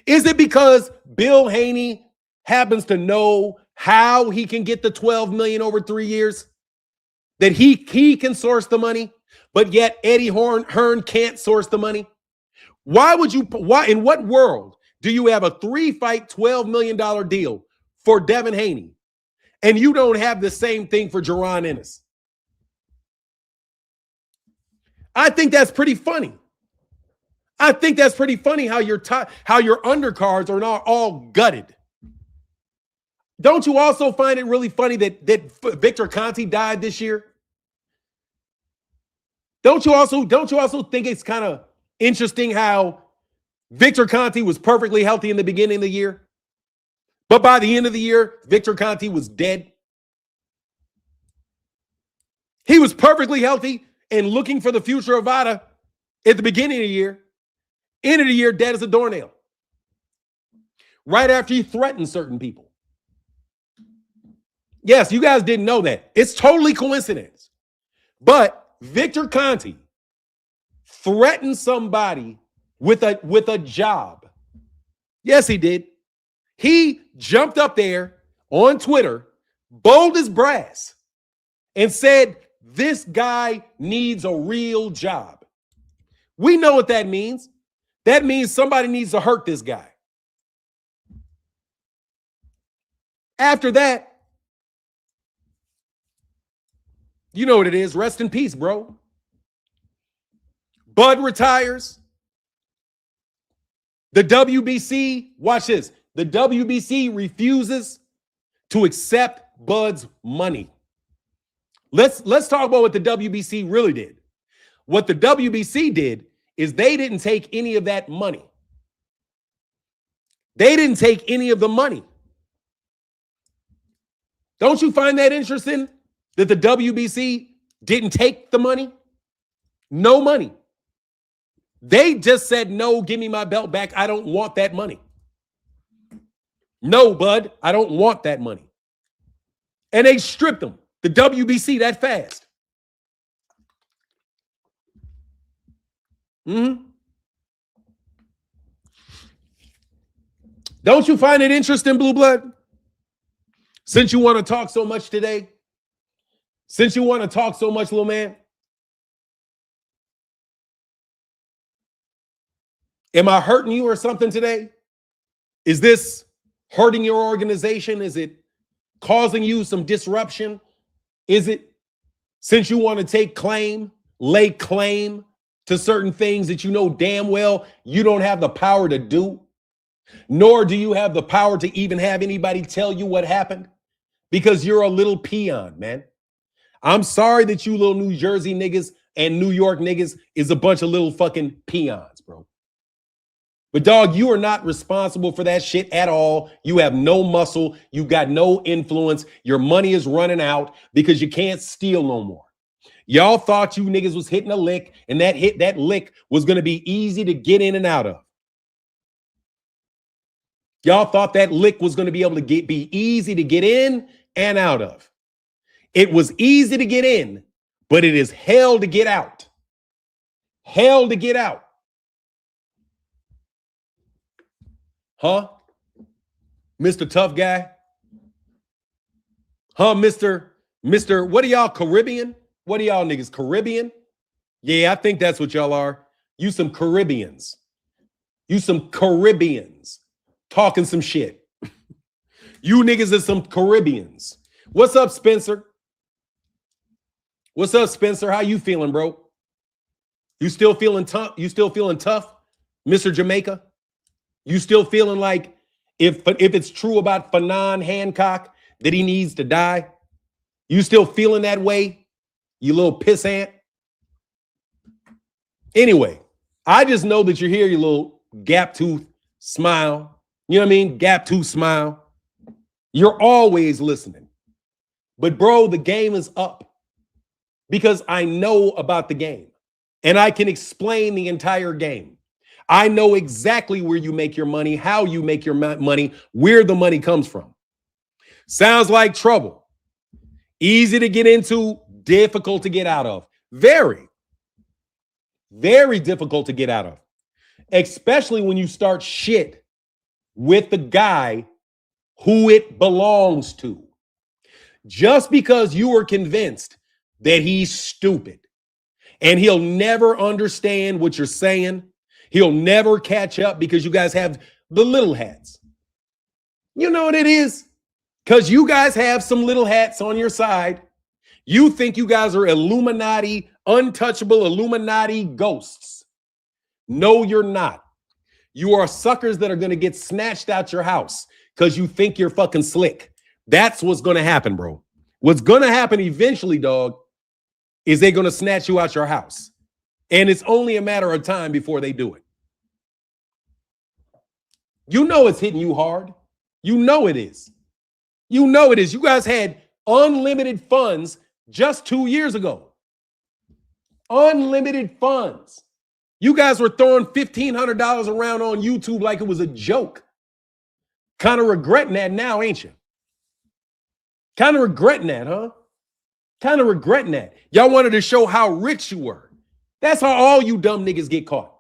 Is it because Bill Haney happens to know how he can get the $12 million over 3 years? That he can source the money, but yet Eddie Hearn can't source the money? Why in what world do you have a 3-fight, $12 million deal for Devin Haney, and you don't have the same thing for Jaron Ennis. I think that's pretty funny. I think that's pretty funny how your undercards are not all gutted. Don't you also find it really funny that Victor Conte died this year? Don't you also think it's kind of interesting how Victor Conte was perfectly healthy in the beginning of the year, but by the end of the year, Victor Conte was dead? He was perfectly healthy and looking for the future of Vada at the beginning of the year. End of the year, dead as a doornail. Right after he threatened certain people. Yes, you guys didn't know that. It's totally coincidence. But Victor Conte threatened somebody with a job. Yes, he did. He jumped up there on Twitter, bold as brass, and said, this guy needs a real job. We know what that means. That means somebody needs to hurt this guy. After that, you know what it is. Rest in peace, bro. Bud retires. The WBC, watch this. The WBC refuses to accept Bud's money. Let's talk about what the WBC really did. What the WBC did is they didn't take any of that money. They didn't take any of the money. Don't you find that interesting that the WBC didn't take the money? No money. They just said, no, give me my belt back. I don't want that money. No, Bud, I don't want that money. And they stripped them. The WBC that fast. Don't you find it interesting, Blue Blood? Since you want to talk so much today, since you want to talk so much, little man, am I hurting you or something today? Is this hurting your organization? Is it causing you some disruption? Is it, since you want to lay claim to certain things that you know damn well you don't have the power to do, nor do you have the power to even have anybody tell you what happened? Because you're a little peon, man. I'm sorry that you little New Jersey niggas and New York niggas is a bunch of little fucking peons, bro. But dog, you are not responsible for that shit at all. You have no muscle. You got no influence. Your money is running out because you can't steal no more. Y'all thought you niggas was hitting a lick, and that lick was going to be easy to get in and out of. Y'all thought that lick was going to be able to be easy to get in and out of. It was easy to get in, but it is hell to get out. Hell to get out. Huh? Mr. Tough Guy? Huh, Mr. What are y'all, Caribbean? What are y'all niggas, Caribbean? Yeah, I think that's what y'all are. You some Caribbeans. You some Caribbeans. Talking some shit. You niggas are some Caribbeans. What's up, Spencer? What's up, Spencer? How you feeling, bro? You still feeling tough? You still feeling tough, Mr. Jamaica? You still feeling like if it's true about Fanon Hancock that he needs to die? You still feeling that way, you little pissant? Anyway, I just know that you're here, you little gap tooth smile. You know what I mean? Gap tooth smile. You're always listening. But bro, the game is up because I know about the game and I can explain the entire game. I know exactly where you make your money, how you make your money, where the money comes from. Sounds like trouble. Easy to get into, difficult to get out of. Very, very difficult to get out of. Especially when you start shit with the guy who it belongs to. Just because you are convinced that he's stupid and he'll never understand what you're saying, he'll never catch up because you guys have the little hats. You know what it is? Because you guys have some little hats on your side. You think you guys are Illuminati, untouchable Illuminati ghosts. No, you're not. You are suckers that are going to get snatched out your house because you think you're fucking slick. That's what's going to happen, bro. What's going to happen eventually, dog, is they're going to snatch you out your house. And it's only a matter of time before they do it. You know it's hitting you hard. You know it is. You know it is. You guys had unlimited funds just 2 years ago. Unlimited funds. You guys were throwing $1,500 around on YouTube like it was a joke. Kind of regretting that now, ain't you? Kind of regretting that, huh? Kind of regretting that. Y'all wanted to show how rich you were. That's how all you dumb niggas get caught.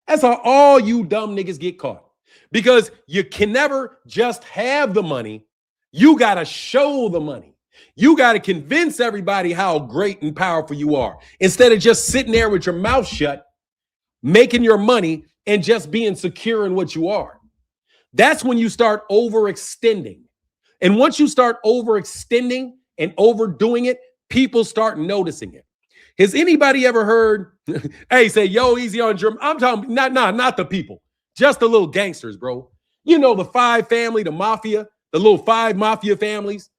That's how all you dumb niggas get caught. Because you can never just have the money. You got to show the money. You got to convince everybody how great and powerful you are. Instead of just sitting there with your mouth shut, making your money and just being secure in what you are. That's when you start overextending. And once you start overextending and overdoing it, people start noticing it. Has anybody ever heard, hey, say, yo, easy on German? I'm talking, not the people, just the little gangsters, bro. You know, the five family, the mafia, the little five mafia families,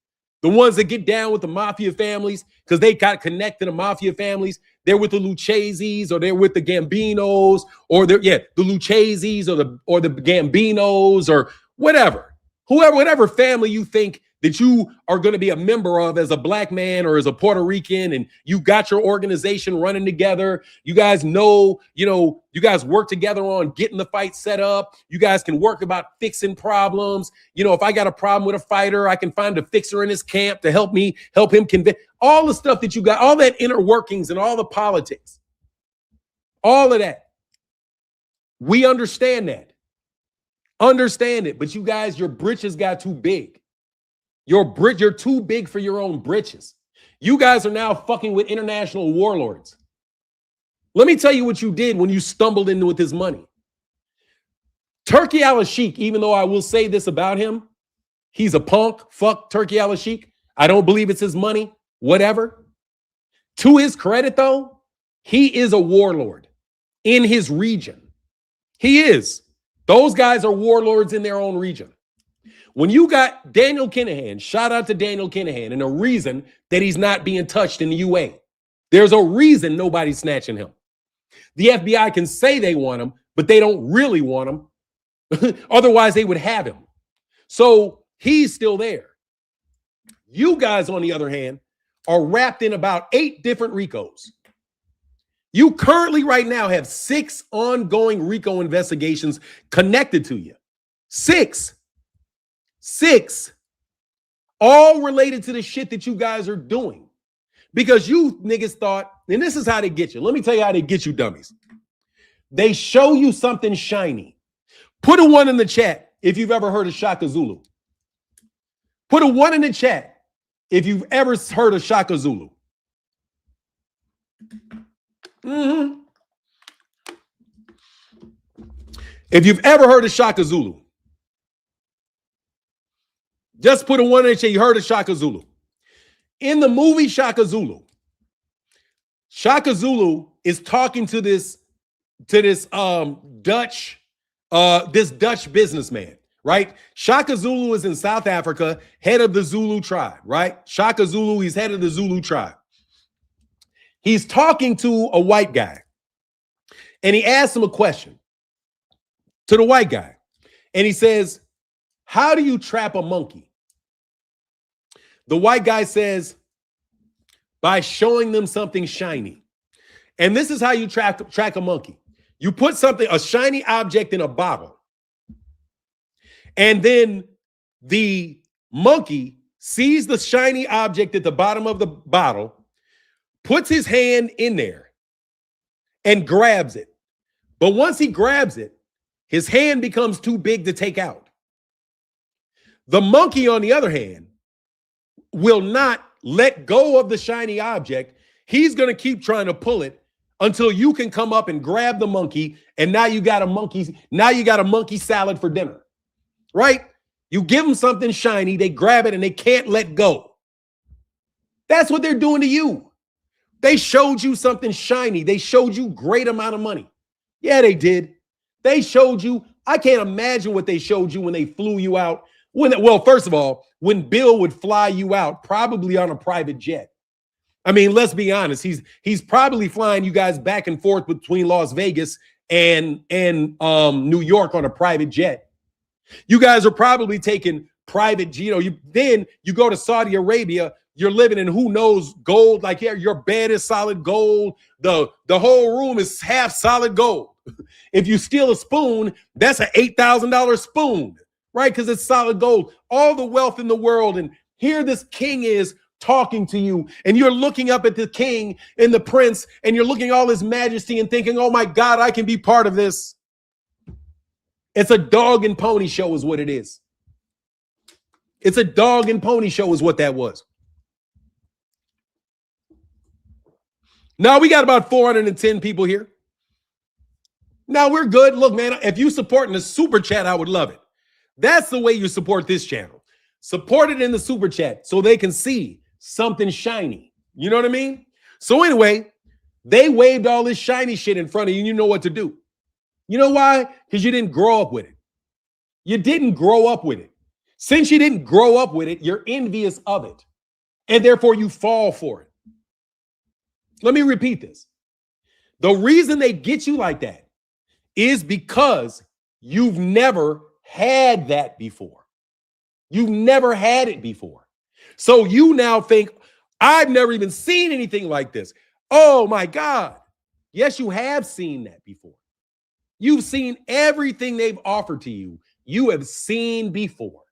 the ones that get down with the mafia families because they got connected to mafia families. They're with the Lucchese's or they're with the Gambinos or they're, the Lucchese's or the Gambinos or whatever. Whatever family you think that you are going to be a member of as a black man or as a Puerto Rican, and you got your organization running together. You guys know, you guys work together on getting the fight set up. You guys can work about fixing problems. If I got a problem with a fighter, I can find a fixer in his camp to help him convince. All the stuff that you got, all that inner workings and all the politics, all of that. We understand that. Understand it. But you guys, your britches got too big. You're too big for your own britches. You guys are now fucking with international warlords. Let me tell you what you did when you stumbled in with his money. Turki al-Sheikh, even though I will say this about him, he's a punk. Fuck Turki al-Sheikh. I don't believe it's his money. Whatever. To his credit, though, he is a warlord in his region. He is. Those guys are warlords in their own region. When you got Daniel Kinahan, shout out to Daniel Kinahan, and a reason that he's not being touched in the UA. There's a reason nobody's snatching him. The FBI can say they want him, but they don't really want him. Otherwise, they would have him. So he's still there. You guys, on the other hand, are wrapped in about 8 different RICOs. You currently right now have 6 ongoing RICO investigations connected to you. 6. All related to the shit that you guys are doing. Because you niggas thought, and this is how they get you. Let me tell you how they get you, dummies. They show you something shiny. Put a 1 in the chat if you've ever heard of Shaka Zulu. Put a 1 in the chat if you've ever heard of Shaka Zulu. If you've ever heard of Shaka Zulu. Just put a 1 in the chat. You heard of Shaka Zulu. In the movie Shaka Zulu is talking to this Dutch businessman, right? Shaka Zulu is in South Africa, head of the Zulu tribe, right? Shaka Zulu, he's head of the Zulu tribe. He's talking to a white guy, and he asks him a question to the white guy, and he says, "How do you trap a monkey?" The white guy says, "By showing them something shiny." And this is how you track a monkey. You put a shiny object in a bottle. And then the monkey sees the shiny object at the bottom of the bottle, puts his hand in there and grabs it. But once he grabs it, his hand becomes too big to take out. The monkey, on the other hand, will not let go of the shiny object. He's going to keep trying to pull it until you can come up and grab the monkey, and now you got a monkey salad for dinner. Right? You give them something shiny, they grab it and they can't let go. That's what they're doing to you. They showed you something shiny. They showed you great amount of money. Yeah, they did. They showed you. I can't imagine what they showed you when they flew you out. Well, first of all, when Bill would fly you out, probably on a private jet. I mean, let's be honest. He's probably flying you guys back and forth between Las Vegas and New York on a private jet. You guys are probably taking private, then you go to Saudi Arabia. You're living in who knows gold. Like, yeah, your bed is solid gold. The whole room is half solid gold. If you steal a spoon, that's an $8,000 spoon, right? Because it's solid gold. All the wealth in the world. And here this king is talking to you, and you're looking up at the king and the prince, and you're looking at all his majesty and thinking, oh my God, I can be part of this. It's a dog and pony show is what it is. It's a dog and pony show is what that was. Now we got about 410 people here. Now we're good. Look, man, if you support in the super chat, I would love it. That's the way you support this channel. Support it in the super chat so they can see something shiny. You know what I mean? So anyway, they waved all this shiny shit in front of you and you know what to do. You know why? Because you didn't grow up with it. You didn't grow up with it. Since you didn't grow up with it, you're envious of it. And therefore you fall for it. Let me repeat this. The reason they get you like that is because you've never had that before. You've never had it before. So you now think, I've never even seen anything like this. Oh my God. Yes, you have seen that before. You've seen everything they've offered to you. You have seen before.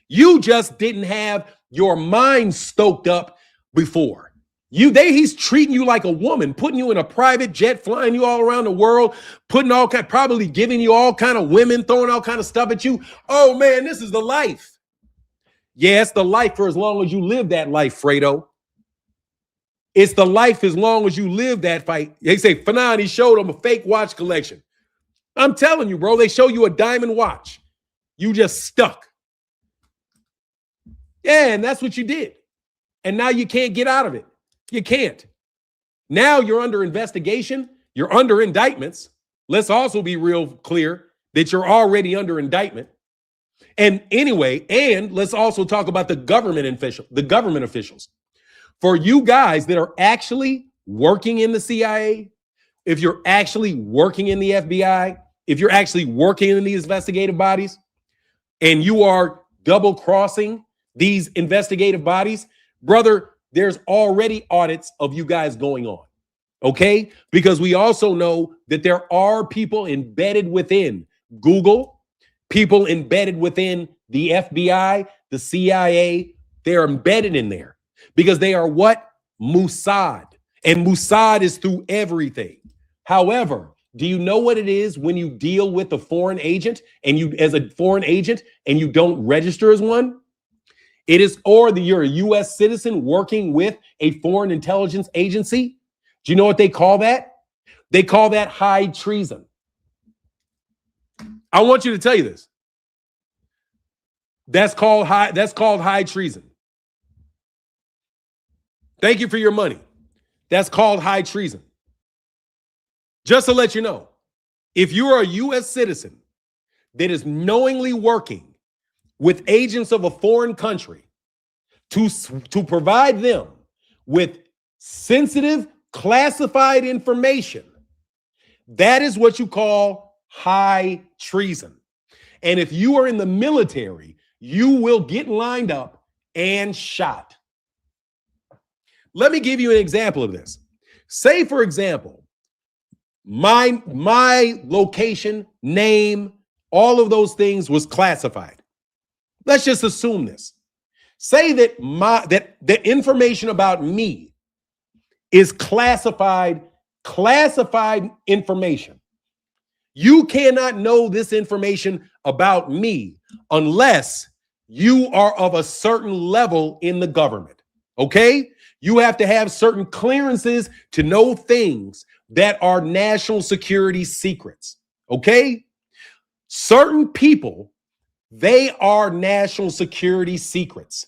You just didn't have your mind stoked up before. He's treating you like a woman, putting you in a private jet, flying you all around the world, probably giving you all kind of women, throwing all kind of stuff at you. Oh man, this is the life. Yeah, it's the life for as long as you live that life, Fredo. It's the life as long as you live that fight. They say, Fanon, he showed them a fake watch collection. I'm telling you, bro, they show you a diamond watch. You just stuck. Yeah, and that's what you did. And now you can't get out of it. You can't. Now you're under investigation. You're under indictments. Let's also be real clear that you're already under indictment. And anyway, and let's also talk about the government officials. For you guys that are actually working in the CIA, if you're actually working in the FBI, if you're actually working in these investigative bodies, and you are double crossing these investigative bodies, brother, there's already audits of you guys going on, okay? Because we also know that there are people embedded within Google, people embedded within the FBI, the CIA. They're embedded in there because they are what? Mossad. And Mossad is through everything. However, do you know what it is when you deal with a foreign agent and you don't register as one? It is, you're a U.S. citizen working with a foreign intelligence agency. Do you know what they call that? They call that high treason. I want you to tell you this. That's called high treason. Thank you for your money. That's called high treason. Just to let you know, if you are a U.S. citizen that is knowingly working with agents of a foreign country to provide them with sensitive, classified information, that is what you call high treason. And if you are in the military, you will get lined up and shot. Let me give you an example of this. Say, for example, my location, name, all of those things was classified. Let's just assume this. Say that the information about me is classified information. You cannot know this information about me unless you are of a certain level in the government. Okay? You have to have certain clearances to know things that are national security secrets. Okay? Certain people They are national security secrets.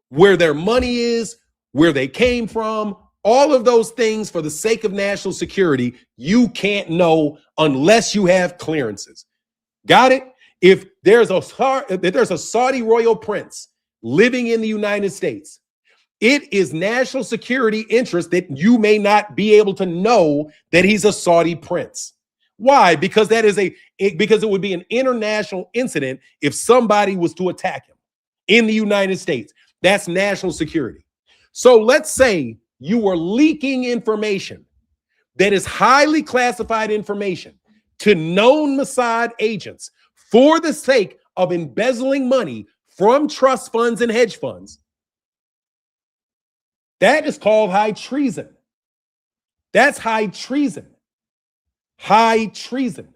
Where their money is, where they came from, all of those things for the sake of national security, you can't know unless you have clearances. Got it? If there's a Saudi royal prince living in the United States, it is national security interest that you may not be able to know that he's a Saudi prince. Why? Because because it would be an international incident if somebody was to attack him in the United States. That's national security. So let's say you were leaking information that is highly classified information to known Mossad agents for the sake of embezzling money from trust funds and hedge funds. That is called high treason. That's high treason. High treason.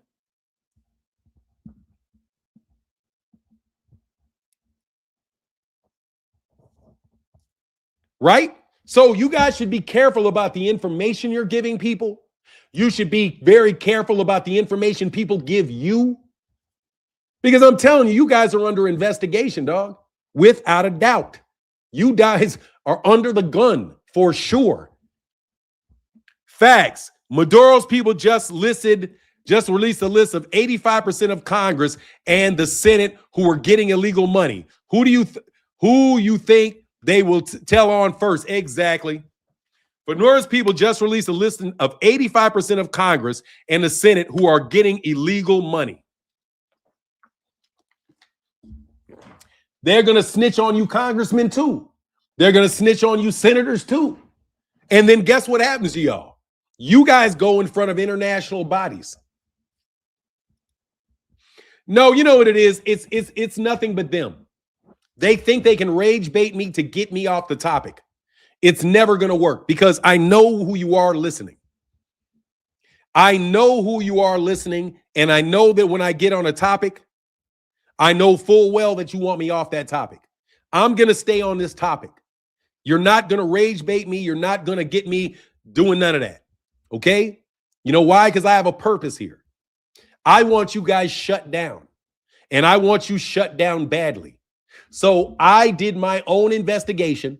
Right? So you guys should be careful about the information you're giving people. You should be very careful about the information people give you. Because I'm telling you, you guys are under investigation, dog. Without a doubt. You guys are under the gun for sure. Facts. Maduro's people just released a list of 85% of Congress and the Senate who are getting illegal money. Who you think they will tell on first? Exactly. Maduro's people just released a list of 85% of Congress and the Senate who are getting illegal money. They're going to snitch on you congressmen too. They're going to snitch on you senators too. And then guess what happens to y'all? You guys go in front of international bodies. No, you know what it is? It's nothing but them. They think they can rage bait me to get me off the topic. It's never going to work because I know who you are listening. I know who you are listening, and I know that when I get on a topic, I know full well that you want me off that topic. I'm going to stay on this topic. You're not going to rage bait me. You're not going to get me doing none of that. Okay? You know why? Because I have a purpose here. I want you guys shut down, and I want you shut down badly. So I did my own investigation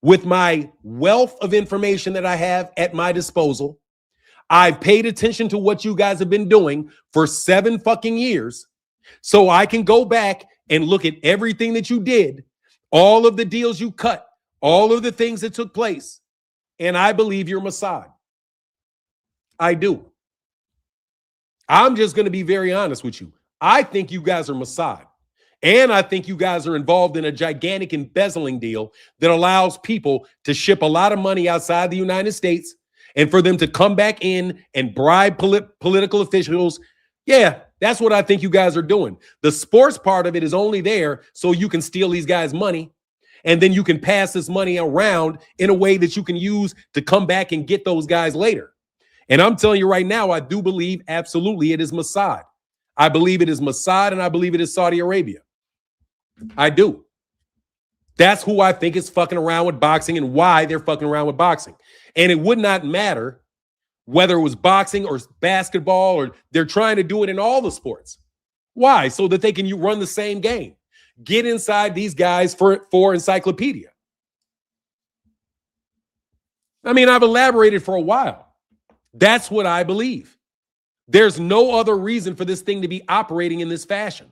with my wealth of information that I have at my disposal. I've paid attention to what you guys have been doing for 7 fucking years. So I can go back and look at everything that you did, all of the deals you cut, all of the things that took place. And I believe you're Mossad. I do. I'm just going to be very honest with you. I think you guys are Mossad. And I think you guys are involved in a gigantic embezzling deal that allows people to ship a lot of money outside the United States and for them to come back in and bribe political officials. Yeah, that's what I think you guys are doing. The sports part of it is only there so you can steal these guys' money, and then you can pass this money around in a way that you can use to come back and get those guys later. And I'm telling you right now, I do believe absolutely it is Mossad. I believe it is Mossad, and I believe it is Saudi Arabia. I do. That's who I think is fucking around with boxing and why they're fucking around with boxing. And it would not matter whether it was boxing or basketball, or they're trying to do it in all the sports. Why? So that they can run the same game. Get inside these guys for encyclopedia. I mean, I've elaborated for a while. That's what I believe. There's no other reason for this thing to be operating in this fashion.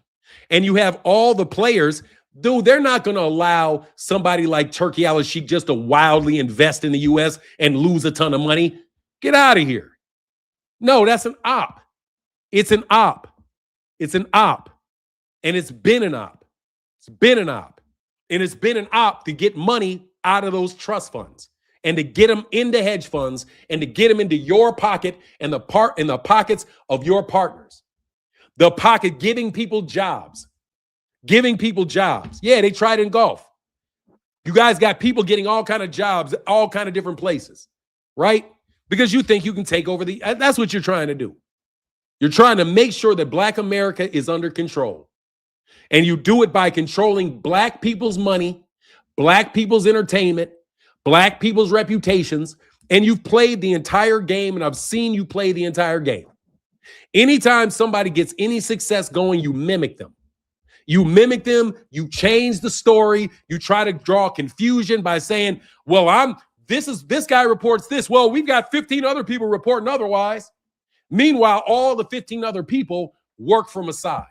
And you have all the players, dude, they're not going to allow somebody like Turkey Al-Sheikh just to wildly invest in the U.S. and lose a ton of money. Get out of here. No, that's an op. It's an op. It's an op. And it's been an op. It's been an op. And it's been an op to get money out of those trust funds and to get them into hedge funds and to get them into your pocket and the pockets of your partners. The pocket giving people jobs. Giving people jobs. Yeah, they tried in golf. You guys got people getting all kind of jobs, all kind of different places, right? Because you think you can take over that's what you're trying to do. You're trying to make sure that Black America is under control. And you do it by controlling Black people's money, Black people's entertainment, Black people's reputations. And you've played the entire game, and I've seen you play the entire game. Anytime somebody gets any success going, you mimic them. You mimic them, you change the story, you try to draw confusion by saying, well, this guy reports this. Well, we've got 15 other people reporting otherwise. Meanwhile, all the 15 other people work from a side.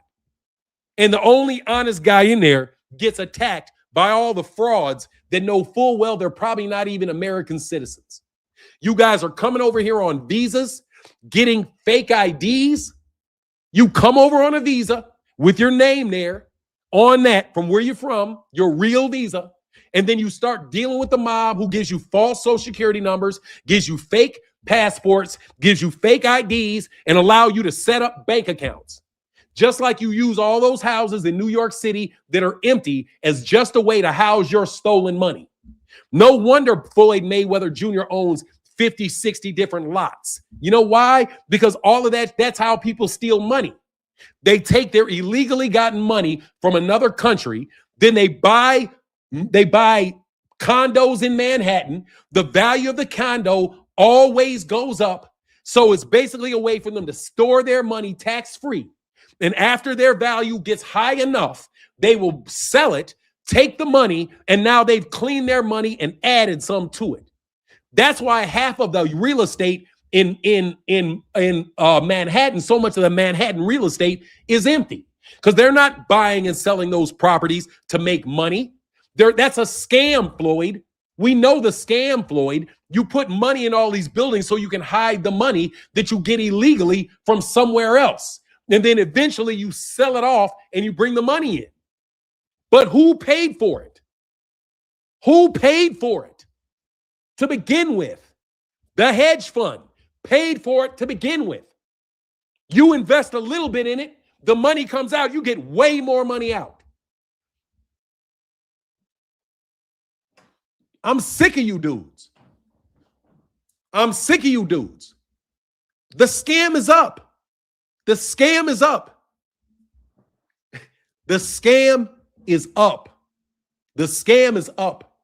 And the only honest guy in there gets attacked by all the frauds that know full well they're probably not even American citizens. You guys are coming over here on visas, getting fake IDs. You come over on a visa with your name there on that from where you're from, your real visa, and then you start dealing with the mob who gives you false social security numbers, gives you fake passports, gives you fake IDs, and allow you to set up bank accounts. Just like you use all those houses in New York City that are empty as just a way to house your stolen money. No wonder Floyd Mayweather Jr. owns 50, 60 different lots. You know why? Because all of that's how people steal money. They take their illegally gotten money from another country, then they buy condos in Manhattan. The value of the condo always goes up. So it's basically a way for them to store their money tax-free. And after their value gets high enough, they will sell it, take the money, and now they've cleaned their money and added some to it. That's why half of the real estate in Manhattan, so much of the Manhattan real estate is empty because they're not buying and selling those properties to make money. That's a scam, Floyd. We know the scam, Floyd. You put money in all these buildings so you can hide the money that you get illegally from somewhere else. And then eventually you sell it off and you bring the money in. But who paid for it? Who paid for it to begin with? The hedge fund paid for it to begin with. You invest a little bit in it, the money comes out, you get way more money out. I'm sick of you dudes. I'm sick of you dudes. The scam is up. The scam is up. The scam is up. The scam is up.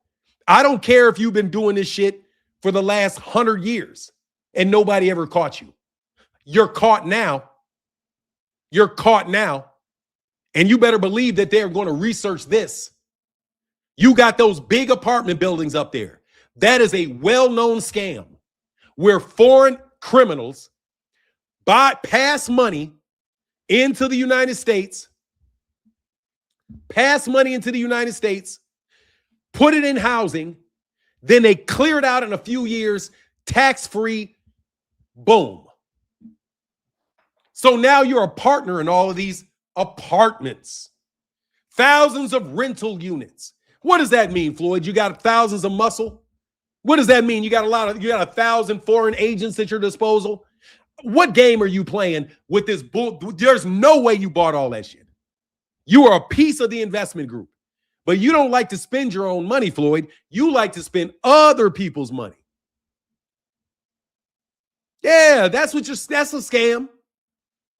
I don't care if you've been doing this shit for the last 100 years and nobody ever caught you. You're caught now. You're caught now. And you better believe that they're going to research this. You got those big apartment buildings up there. That is a well-known scam where foreign criminals pass money into the United States, put it in housing, then they clear it out in a few years, tax-free, boom. So now you're a partner in all of these apartments, thousands of rental units. What does that mean, Floyd? You got thousands of muscle? What does that mean? You got 1,000 foreign agents at your disposal? What game are you playing with this bull? There's no way you bought all that shit. You are a piece of the investment group, but you don't like to spend your own money, Floyd. You like to spend other people's money. Yeah, that's a scam.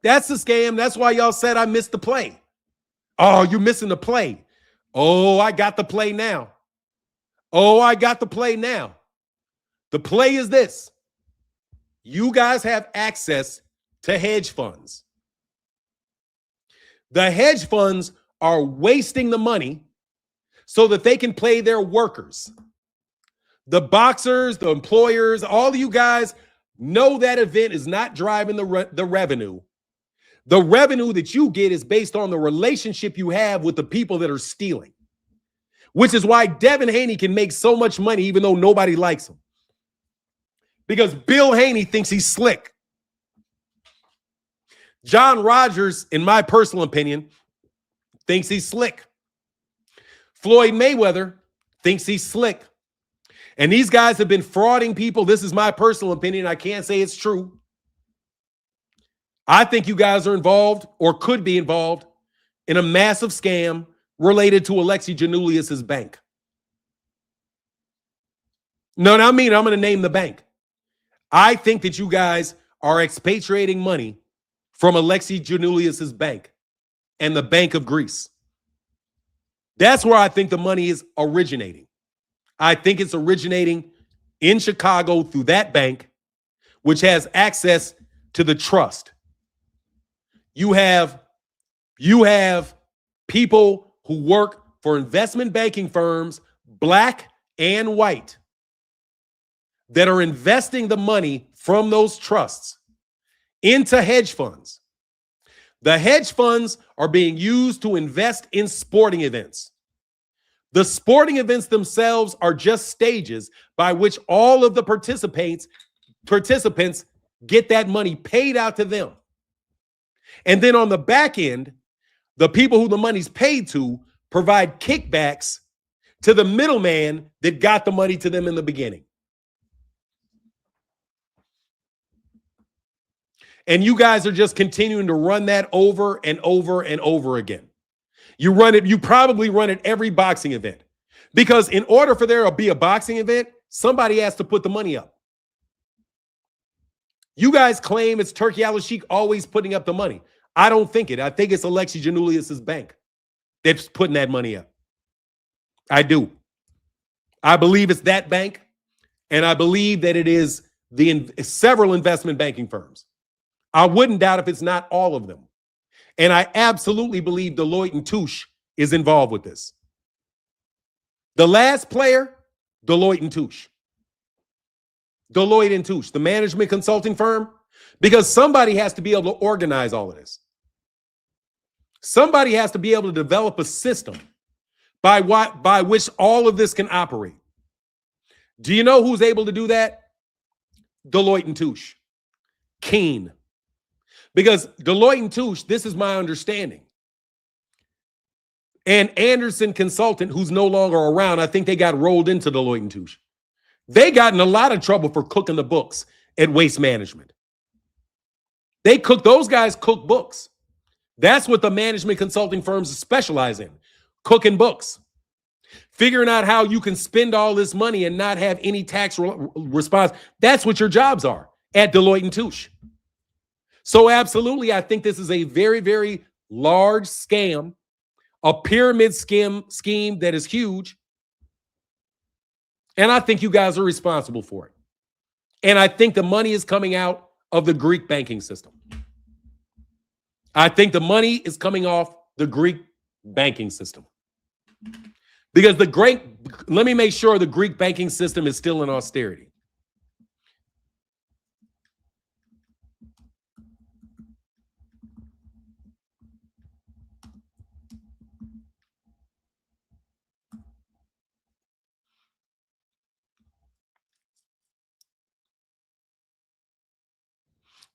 That's a scam. That's why y'all said I missed the play. Oh, you're missing the play. Oh, I got the play now. Oh, I got the play now. The play is this. You guys have access to hedge funds. The hedge funds are wasting the money so that they can pay their workers. The boxers, the employers, all of you guys know that event is not driving the revenue. The revenue that you get is based on the relationship you have with the people that are stealing, which is why Devin Haney can make so much money even though nobody likes him. Because Bill Haney thinks he's slick. John Rogers, in my personal opinion, thinks he's slick. Floyd Mayweather thinks he's slick. And these guys have been frauding people. This is my personal opinion. I can't say it's true. I think you guys are involved or could be involved in a massive scam related to Alexi Giannoulias's bank. No, I mean, I'm going to name the bank. I think that you guys are expatriating money from Alexi Giannoulias's bank and the Bank of Greece. That's where I think the money is originating. I think it's originating in Chicago through that bank, which has access to the trust. You have people who work for investment banking firms, black and white, that are investing the money from those trusts into hedge funds. The hedge funds are being used to invest in sporting events. The sporting events themselves are just stages by which all of the participants get that money paid out to them. And then on the back end, the people who the money's paid to provide kickbacks to the middleman that got the money to them in the beginning. And you guys are just continuing to run that over and over and over again. You probably run it every boxing event. Because in order for there to be a boxing event, somebody has to put the money up. You guys claim it's Turkey Al-Sheikh always putting up the money. I don't think it. I think it's Alexi Janulius's bank that's putting that money up. I do. I believe it's that bank, and I believe that it is several investment banking firms. I wouldn't doubt if it's not all of them. And I absolutely believe Deloitte and Touche is involved with this. The last player, Deloitte and Touche. Deloitte and Touche, the management consulting firm, because somebody has to be able to organize all of this. Somebody has to be able to develop a system by which all of this can operate. Do you know who's able to do that? Deloitte and Touche. Keen. Because Deloitte and Touche, this is my understanding. And Anderson Consultant, who's no longer around, I think they got rolled into Deloitte and Touche. They got in a lot of trouble for cooking the books at Waste Management. Those guys cook books. That's what the management consulting firms specialize in, cooking books. Figuring out how you can spend all this money and not have any tax response. That's what your jobs are at Deloitte and Touche. So absolutely, I think this is a very, very large scam, a pyramid scheme that is huge. And I think you guys are responsible for it. And I think the money is coming out of the Greek banking system. I think the money is coming off the Greek banking system. Because let me make sure the Greek banking system is still in austerity.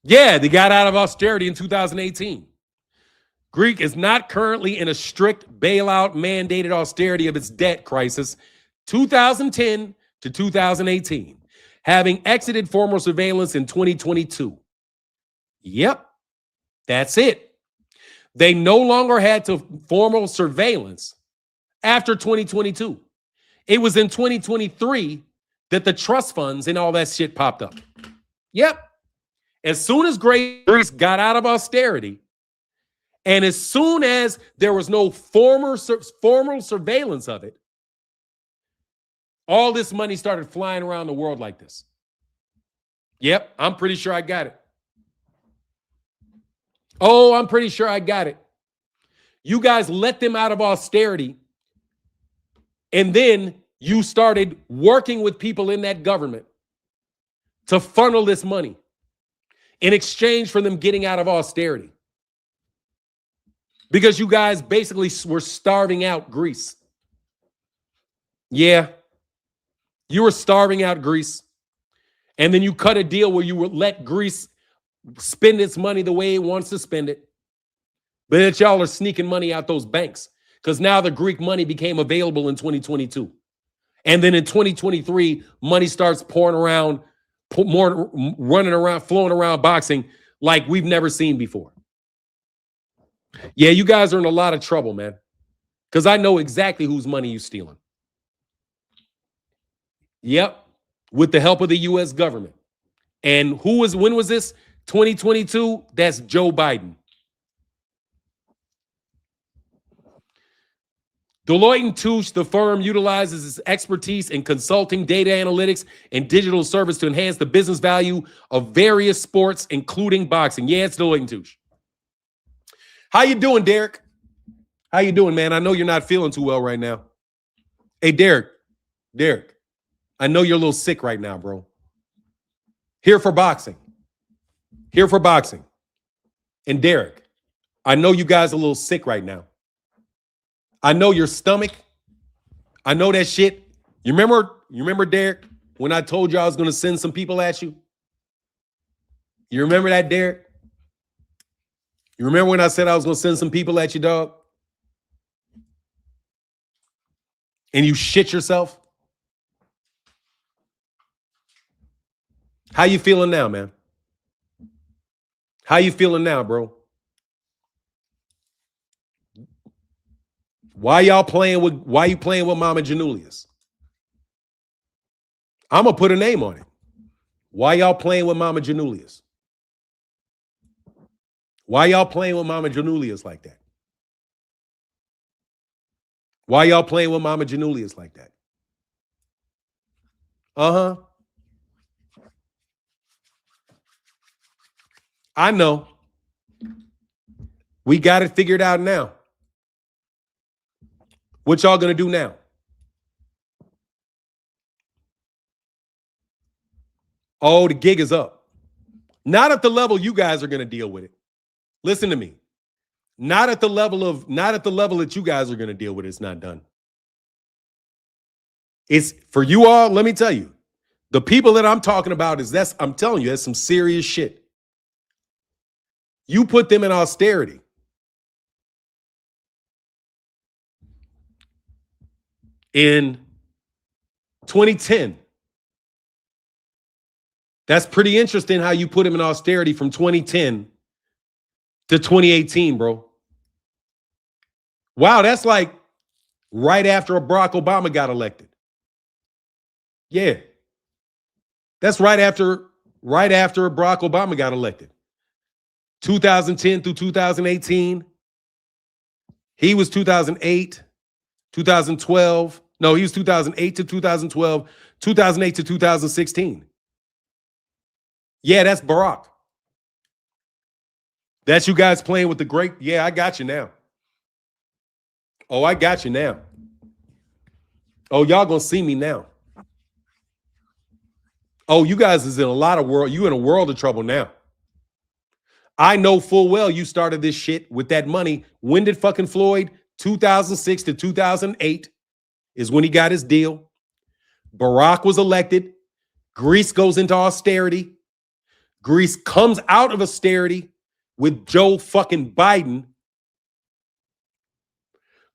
Yeah, they got out of austerity in 2018. Greek is not currently in a strict bailout mandated austerity of its debt crisis 2010 to 2018, having exited formal surveillance in 2022. Yep, that's it. They no longer had to formal surveillance after 2022. It was in 2023 that the trust funds and all that shit popped up. Yep. As soon as Greece got out of austerity, and as soon as there was no formal surveillance of it, all this money started flying around the world like this. Yep, I'm pretty sure I got it. Oh, I'm pretty sure I got it. You guys let them out of austerity, and then you started working with people in that government to funnel this money in exchange for them getting out of austerity. Because you guys basically were starving out Greece. Yeah. You were starving out Greece. And then you cut a deal where you would let Greece spend its money the way it wants to spend it. But that y'all are sneaking money out those banks. Because now the Greek money became available in 2022. And then in 2023, money starts pouring around, running around, flowing around boxing like we've never seen before. Yeah, you guys are in a lot of trouble, man. Because I know exactly whose money you're stealing. Yep. With the help of the U.S. government. And when was this? 2022? That's Joe Biden. Deloitte and Touche, the firm, utilizes its expertise in consulting, data analytics, and digital service to enhance the business value of various sports, including boxing. Yeah, it's Deloitte and Touche. How you doing, Derek? How you doing, man? I know you're not feeling too well right now. Hey, Derek, I know you're a little sick right now, bro. Here for boxing. And Derek, I know you guys are a little sick right now. I know your stomach. I know that shit. You remember, Derek, when I told you I was going to send some people at you? You remember that, Derek? You remember when I said I was going to send some people at you, dog? And you shit yourself? How you feeling now, man? How you feeling now, bro? Why you playing with Mama Janulius? I'm going to put a name on it. Why y'all playing with Mama Janulius? Why y'all playing with Mama Janulius like that? Why y'all playing with Mama Janulius like that? Uh-huh. I know. We got it figured out now. What y'all gonna do now? Oh, the gig is up. Not at the level you guys are gonna deal with it. Listen to me. Not at the level that you guys are gonna deal with it. It's not done. It's for you all, let me tell you. The people that I'm talking about I'm telling you, that's some serious shit. You put them in austerity. In 2010. That's pretty interesting how you put him in austerity from 2010 to 2018, bro. Wow, that's like right after Barack Obama got elected. Yeah. That's right after Barack Obama got elected. 2010 through 2018. He was 2008, 2012. No, he was 2008 to 2012, 2008 to 2016. Yeah, that's Barack. That's you guys playing with the great. Yeah, I got you now. Oh, I got you now. Oh, y'all gonna see me now. Oh, you guys is in a lot of world. You in a world of trouble now. I know full well you started this shit with that money. When did fucking Floyd? 2006 to 2008 is when he got his deal. Barack was elected. Greece goes into austerity. Greece comes out of austerity with Joe fucking Biden.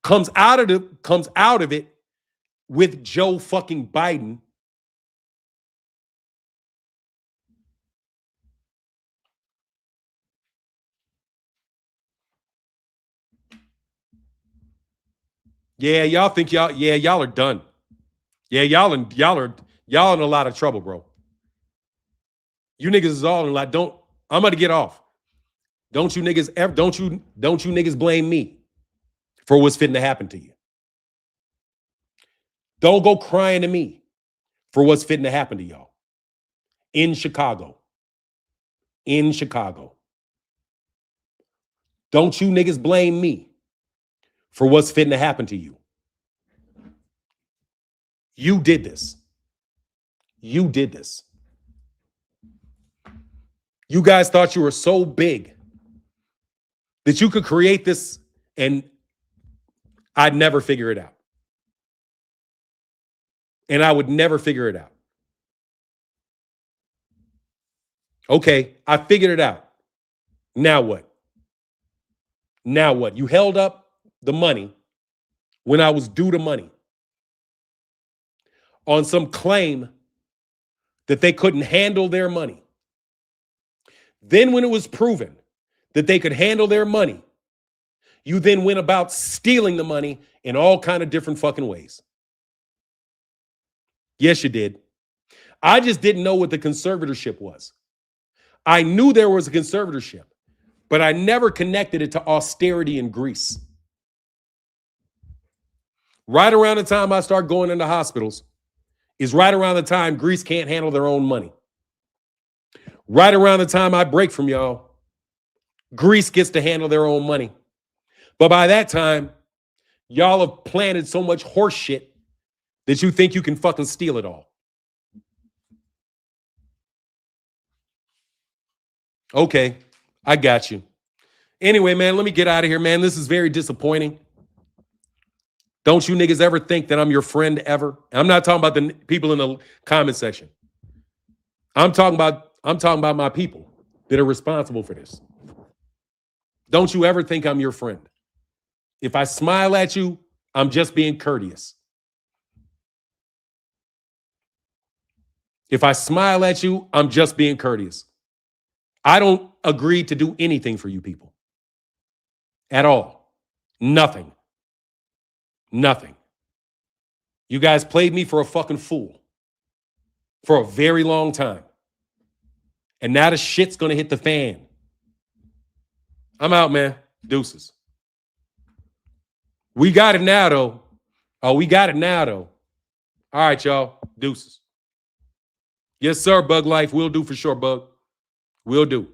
Comes out of it with Joe fucking Biden. Yeah, y'all think y'all are done. Yeah, y'all in a lot of trouble, bro. You niggas is all in like, I'm gonna get off. Don't you niggas blame me for what's fitting to happen to you. Don't go crying to me for what's fitting to happen to y'all. In Chicago. Don't you niggas blame me for what's fitting to happen to you. You did this. You guys thought you were so big that you could create this and I'd never figure it out. And I would never figure it out. Okay, I figured it out. Now what? You held up the money when I was due the money on some claim that they couldn't handle their money. Then when it was proven that they could handle their money, you then went about stealing the money in all kind of different fucking ways. Yes, you did. I just didn't know what the conservatorship was. I knew there was a conservatorship, but I never connected it to austerity in Greece. Right around the time I start going into hospitals is right around the time Greece can't handle their own money. Right around the time I break from y'all, Greece gets to handle their own money. But by that time, Y'all have planted so much horse shit that you think you can fucking steal it all. Okay, I got you. Anyway, man, let me get out of here, man. This is very disappointing. Don't you niggas ever think that I'm your friend ever? I'm not talking about the people in the comment section. I'm talking about my people that are responsible for this. Don't you ever think I'm your friend. If I smile at you, I'm just being courteous. If I smile at you, I'm just being courteous. I don't agree to do anything for you people. At all. Nothing. Nothing. You guys played me for a fucking fool for a very long time. And now the shit's going to hit the fan. I'm out, man. Deuces. We got it now, though. Oh, we got it now, though. All right, y'all. Deuces. Yes, sir, Bug Life. We'll do for sure, Bug. We'll do.